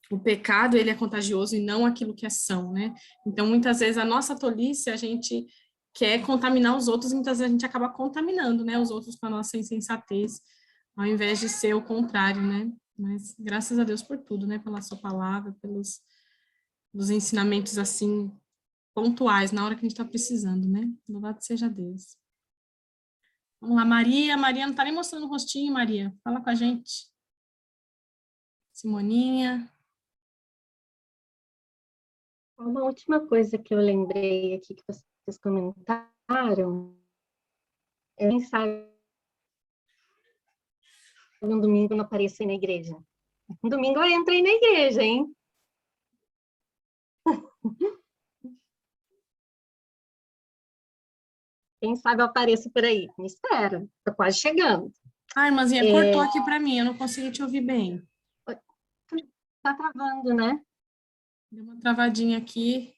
o pecado, ele é contagioso e não aquilo que é são, né? Então, muitas vezes, a nossa tolice, a gente quer contaminar os outros, muitas vezes a gente acaba contaminando, né, os outros com a nossa insensatez, ao invés de ser o contrário, né? Mas graças a Deus por tudo, né? Pela sua palavra, pelos ensinamentos, assim, pontuais, na hora que a gente está precisando, né? Louvado seja Deus. Vamos lá, Maria. Maria não está nem mostrando o rostinho, Maria. Fala com a gente. Simoninha. Uma última coisa que eu lembrei aqui que vocês comentaram, é quem sabe um domingo não aparecer na igreja. Um domingo eu entrei na igreja, hein? Quem sabe eu apareço por aí. Me espera, tô quase chegando. Ah, irmãzinha, cortou aqui para mim, eu não consegui te ouvir bem. Tá travando, né? Deu uma travadinha aqui,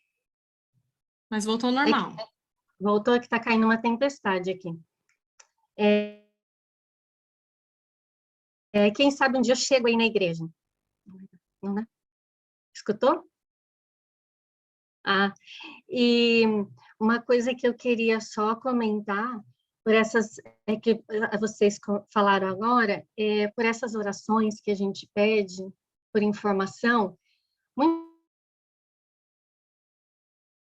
mas voltou ao normal. Voltou que tá caindo uma tempestade aqui. Quem sabe um dia eu chego aí na igreja. Não, né? Escutou? Ah, e uma coisa que eu queria só comentar, por essas que vocês falaram agora, por essas orações que a gente pede, por informação,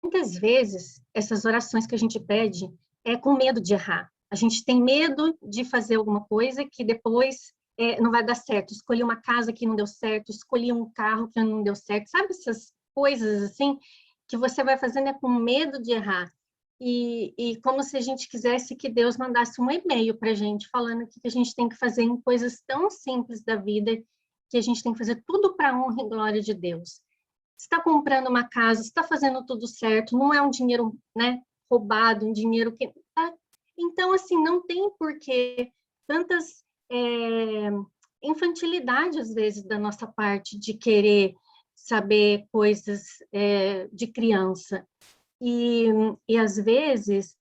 muitas vezes essas orações que a gente pede é com medo de errar. A gente tem medo de fazer alguma coisa que depois não vai dar certo. Escolhi uma casa que não deu certo, escolhi um carro que não deu certo. Sabe essas coisas assim que você vai fazendo com medo de errar? E como se a gente quisesse que Deus mandasse um e-mail para a gente, falando que a gente tem que fazer em coisas tão simples da vida, que a gente tem que fazer tudo para a honra e glória de Deus. Você está comprando uma casa, está fazendo tudo certo, não é um dinheiro, né, roubado, um dinheiro que... Tá? Então, assim, não tem porquê tantas infantilidade, às vezes, da nossa parte, de querer saber coisas de criança. E às vezes,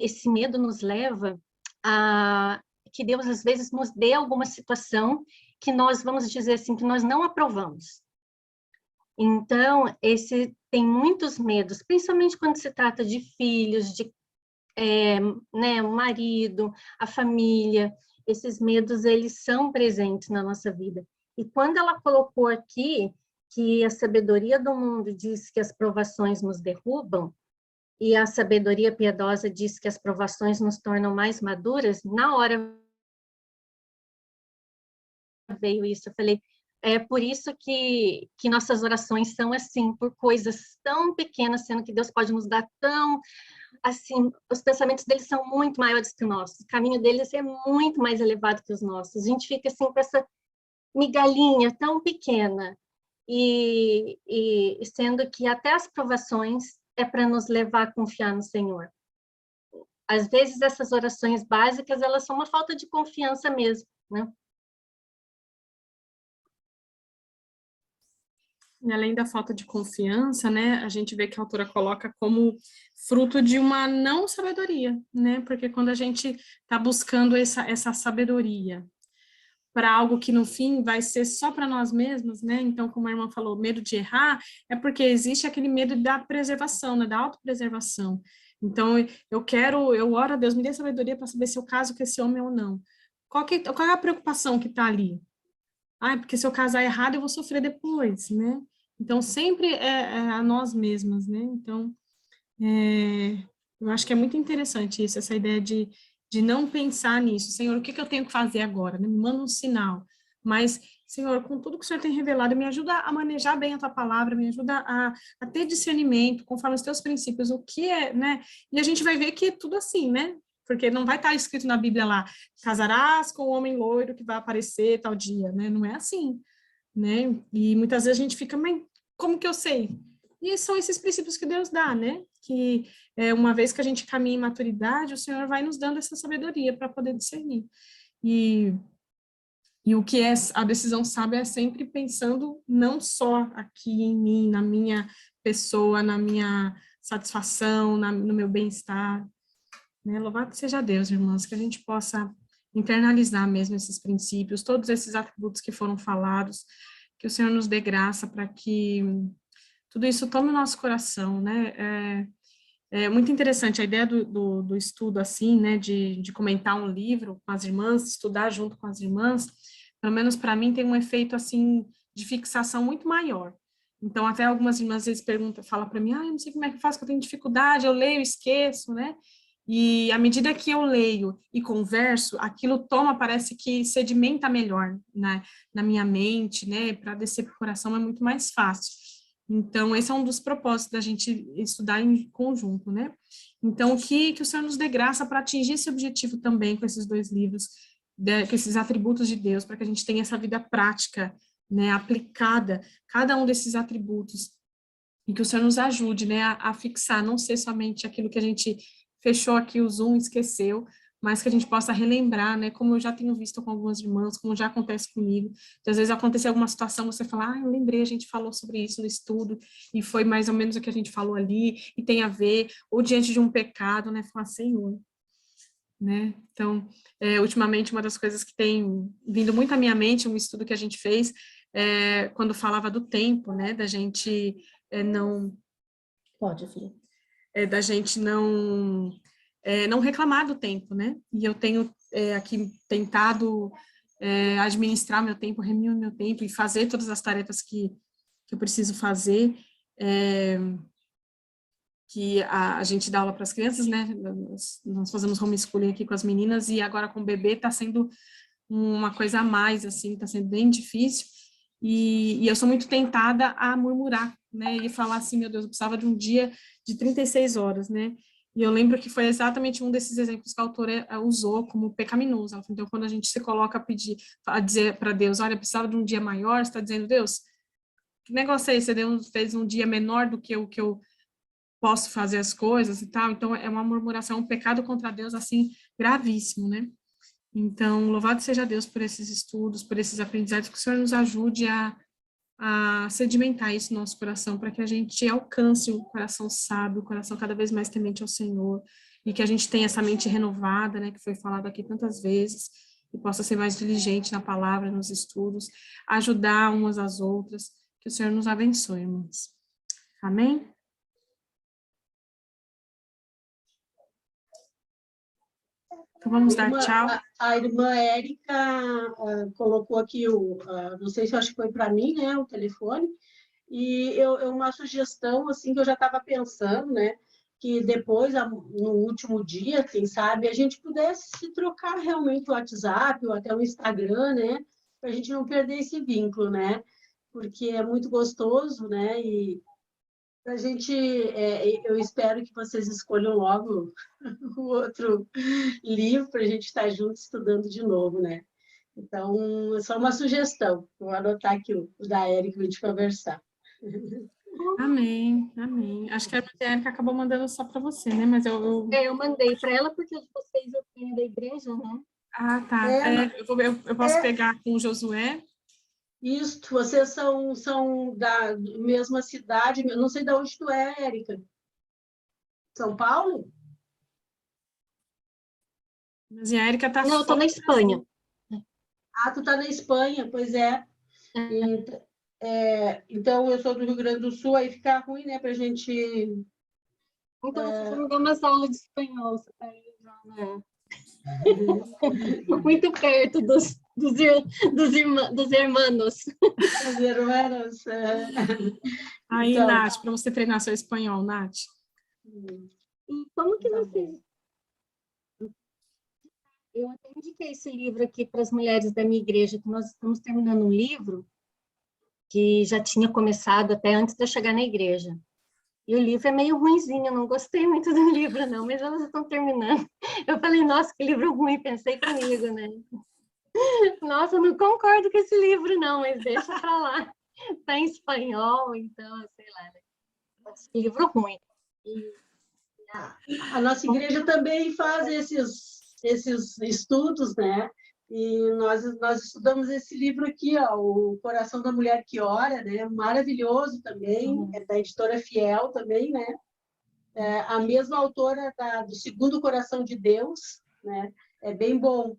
esse medo nos leva a que Deus, às vezes, nos dê alguma situação que nós, vamos dizer assim, que nós não aprovamos. Então, tem muitos medos, principalmente quando se trata de filhos, de né, o marido, a família. Esses medos, eles são presentes na nossa vida. E quando ela colocou aqui que a sabedoria do mundo diz que as provações nos derrubam, e a sabedoria piedosa diz que as provações nos tornam mais maduras, na hora veio isso, eu falei, é por isso que nossas orações são assim, por coisas tão pequenas, sendo que Deus pode nos dar tão, assim, os pensamentos deles são muito maiores que os nossos, o caminho deles é muito mais elevado que os nossos, a gente fica assim com essa migalhinha tão pequena, e sendo que até as provações é para nos levar a confiar no Senhor. Às vezes essas orações básicas, elas são uma falta de confiança mesmo, né? E além da falta de confiança, né, a gente vê que a autora coloca como fruto de uma não sabedoria, né, porque quando a gente está buscando essa sabedoria para algo que no fim vai ser só para nós mesmos, né, então como a irmã falou, medo de errar, é porque existe aquele medo da preservação, né, da autopreservação. Então eu oro a Deus, me dê sabedoria para saber se eu caso com esse homem ou não. Qual é a preocupação que está ali? Ah, porque se eu casar errado, eu vou sofrer depois, né? Então, sempre é a nós mesmas, né? Então, eu acho que é muito interessante isso, essa ideia de não pensar nisso. Senhor, o que eu tenho que fazer agora? Me manda um sinal. Mas, Senhor, com tudo que o Senhor tem revelado, me ajuda a manejar bem a Tua palavra, me ajuda a ter discernimento, conforme os Teus princípios, o que é, né? E a gente vai ver que é tudo assim, né? Porque não vai estar escrito na Bíblia lá, casarás com o homem loiro que vai aparecer tal dia, né? Não é assim. né? E muitas vezes a gente fica, mas como que eu sei? E são esses princípios que Deus dá, né? Que uma vez que a gente caminha em maturidade, o Senhor vai nos dando essa sabedoria para poder discernir. E o que é a decisão sábia é sempre pensando não só aqui em mim, na minha pessoa, na minha satisfação, no meu bem-estar, né? Louvado seja Deus, irmãs, que a gente possa internalizar mesmo esses princípios, todos esses atributos que foram falados, que o Senhor nos dê graça para que tudo isso tome o nosso coração, né? É muito interessante a ideia do estudo assim, né, de comentar um livro com as irmãs, estudar junto com as irmãs, pelo menos para mim tem um efeito assim de fixação muito maior. Então até algumas irmãs às vezes perguntam, falam para mim, eu não sei como é que eu faço, que eu tenho dificuldade, eu leio, esqueço, né? E à medida que eu leio e converso, aquilo toma, parece que sedimenta melhor, né, na minha mente, né, para descer para o coração é muito mais fácil. Então, esse é um dos propósitos da gente estudar em conjunto, né? Então, que o Senhor nos dê graça para atingir esse objetivo também com esses dois livros, com esses atributos de Deus, para que a gente tenha essa vida prática, né, aplicada, cada um desses atributos, e que o Senhor nos ajude, né, a fixar, não ser somente aquilo que a gente fechou aqui o Zoom, esqueceu, mas que a gente possa relembrar, né, como eu já tenho visto com algumas irmãs, como já acontece comigo, que às vezes acontece alguma situação, você fala, eu lembrei, a gente falou sobre isso no estudo, e foi mais ou menos o que a gente falou ali, e tem a ver, ou diante de um pecado, né, falar, Senhor, né, então, ultimamente uma das coisas que tem vindo muito à minha mente, um estudo que a gente fez, quando falava do tempo, né, da gente não... Pode, filha. Da gente não reclamar do tempo, né? E eu tenho aqui tentado administrar meu tempo, remir o meu tempo e fazer todas as tarefas que eu preciso fazer, que a gente dá aula para as crianças, né? Nós fazemos homeschooling aqui com as meninas e agora com o bebê está sendo uma coisa a mais, assim, está sendo bem difícil. E eu sou muito tentada a murmurar, né, e falar assim, meu Deus, eu precisava de um dia de 36 horas, né, e eu lembro que foi exatamente um desses exemplos que a autora usou como pecaminoso. Ela falou, então, quando a gente se coloca a dizer para Deus, olha, eu precisava de um dia maior, você está dizendo, Deus, que negócio é esse? Você fez um dia menor do que o que eu posso fazer as coisas e tal, então é uma murmuração, um pecado contra Deus, assim, gravíssimo, né. Então, louvado seja Deus por esses estudos, por esses aprendizados, que o Senhor nos ajude a sedimentar isso no nosso coração, para que a gente alcance o coração sábio, o coração cada vez mais temente ao Senhor, e que a gente tenha essa mente renovada, né, que foi falado aqui tantas vezes, e possa ser mais diligente na palavra, nos estudos, ajudar umas às outras, que o Senhor nos abençoe, irmãos. Amém? Então, vamos dar tchau. A irmã Érica colocou aqui, não sei se acho que foi para mim, né, o telefone, e uma sugestão, assim, que eu já estava pensando, né, que depois, no último dia, quem sabe, a gente pudesse se trocar realmente o WhatsApp ou até o Instagram, né, para a gente não perder esse vínculo, né, porque é muito gostoso, né, e a gente, eu espero que vocês escolham logo o outro livro para a gente estar junto estudando de novo, né? Então, é só uma sugestão. Vou anotar aqui o da Érica para a gente conversar. Amém, amém. Acho que a Érica acabou mandando só para você, né? Mas eu mandei para ela porque vocês eu tenho da igreja, né? Ah, tá. Eu posso pegar com o Josué. Isso, vocês são da mesma cidade, eu não sei de onde tu é, Érica. São Paulo? Mas a Érica está... Não, eu estou na Espanha. Ah, tu está na Espanha, pois é. Então, eu sou do Rio Grande do Sul, aí fica ruim, né, para a gente... Então, você me dá umas aulas de espanhol, você está aí já, né? Muito perto dos irmãos. Dos irmãos. Aí, então, Nath, para você treinar seu espanhol, Nath. E como que vocês... Eu até indiquei esse livro aqui para as mulheres da minha igreja, que nós estamos terminando um livro que já tinha começado até antes de eu chegar na igreja. E o livro é meio ruinzinho, eu não gostei muito do livro, não, mas elas estão terminando. Eu falei, nossa, que livro ruim, pensei comigo, né? Nossa, eu não concordo com esse livro, não, mas deixa pra lá. Tá em espanhol, então, sei lá, né? Esse livro ruim. A nossa igreja também faz esses estudos, né? E nós estudamos esse livro aqui, ó, O Coração da Mulher que Ora, né? Maravilhoso também, é da editora Fiel também, né? É a mesma autora do Segundo Coração de Deus, né? É bem bom.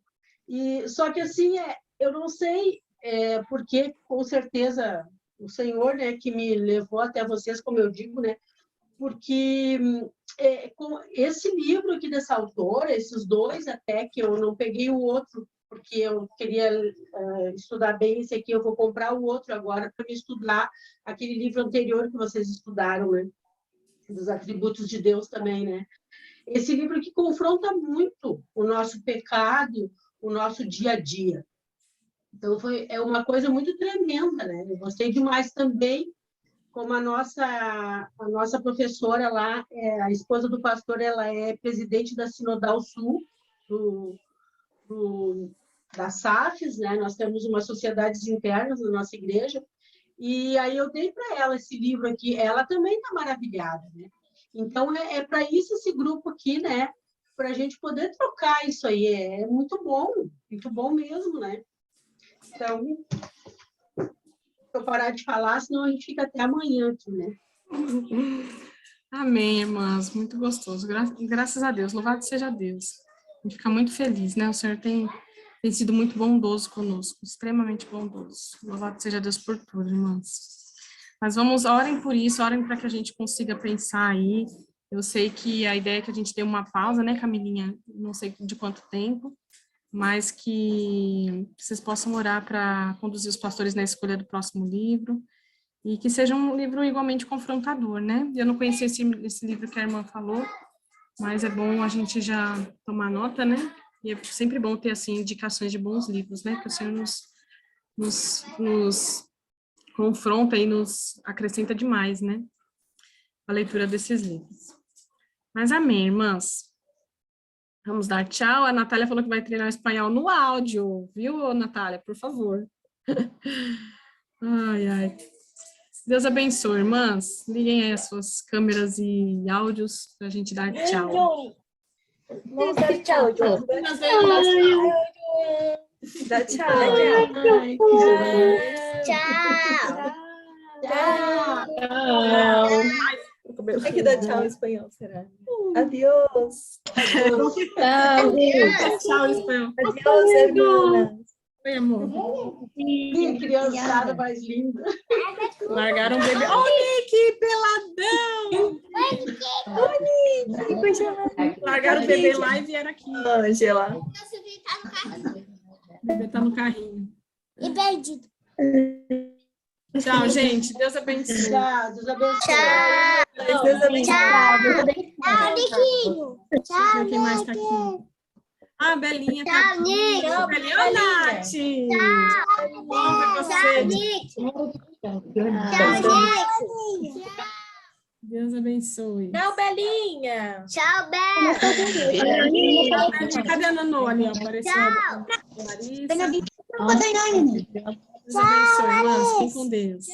E só que assim, eu não sei porque, com certeza, o Senhor, né, que me levou até vocês, como eu digo, né? Porque com esse livro aqui dessa autora, esses dois até, que eu não peguei o outro, porque eu queria estudar bem esse aqui, eu vou comprar o outro agora para me estudar aquele livro anterior que vocês estudaram, né? Dos atributos de Deus também, né? Esse livro que confronta muito o nosso pecado, o nosso dia a dia. Então, é uma coisa muito tremenda, né? Eu gostei demais também, como a nossa professora lá, a esposa do pastor, ela é presidente da Sinodal Sul, das SAFs, né? Nós temos umas sociedades internas na nossa igreja, e aí eu dei para ela esse livro aqui, ela também está maravilhada, né? Então, para isso esse grupo aqui, né? Para a gente poder trocar isso aí, é muito bom mesmo, né? Então, eu parar de falar, senão a gente fica até amanhã aqui, né? Amém, irmãs, muito gostoso, graças a Deus, louvado seja Deus. A gente fica muito feliz, né? O Senhor tem sido muito bondoso conosco, extremamente bondoso. Louvado seja Deus por tudo, irmãs. Mas orem por isso, orem para que a gente consiga pensar aí. Eu sei que a ideia é que a gente dê uma pausa, né, Camilinha? Não sei de quanto tempo, mas que vocês possam orar para conduzir os pastores na escolha do próximo livro e que seja um livro igualmente confrontador, né? Eu não conhecia esse livro que a irmã falou, mas é bom a gente já tomar nota, né? E é sempre bom ter, assim, indicações de bons livros, né? Que o Senhor nos confronta e nos acrescenta demais, né? A leitura desses livros. Mas amém, irmãs. Vamos dar tchau. A Natália falou que vai treinar espanhol no áudio, viu, Natália? Por favor. Ai, ai. Deus abençoe, irmãs. Liguem aí as suas câmeras e áudios para a gente dar tchau. Vamos dar tchau, João. Dá tchau. Como é que dá tchau em espanhol, será? Adiós. Tchau, espanhol. Adiós, irmãs. Oi, amor. Que criançada mais linda. Largaram o bebê. Ô, Nick, peladão! Largaram o bebê lá e vieram aqui. Angela. O bebê tá no carrinho. E perdido. Tchau, gente. Deus abençoe. Tchau, Deus abençoe. Tchau. Deus abençoe. Tchau, Niquinho. Deixa eu ver quem mais tá aqui. Ah, a Belinha tá Tchau, aqui. Nick. Ô, Belinha. Ô, Nath. Bom ver Tchau, você. Nick. Tchau, Nick. Deus abençoe. Tchau, Belinha. Tchau, Bela. Cadê a Nanô ali? Apareceu a Larissa. Deus abençoe, irmãs. Fiquem com Deus.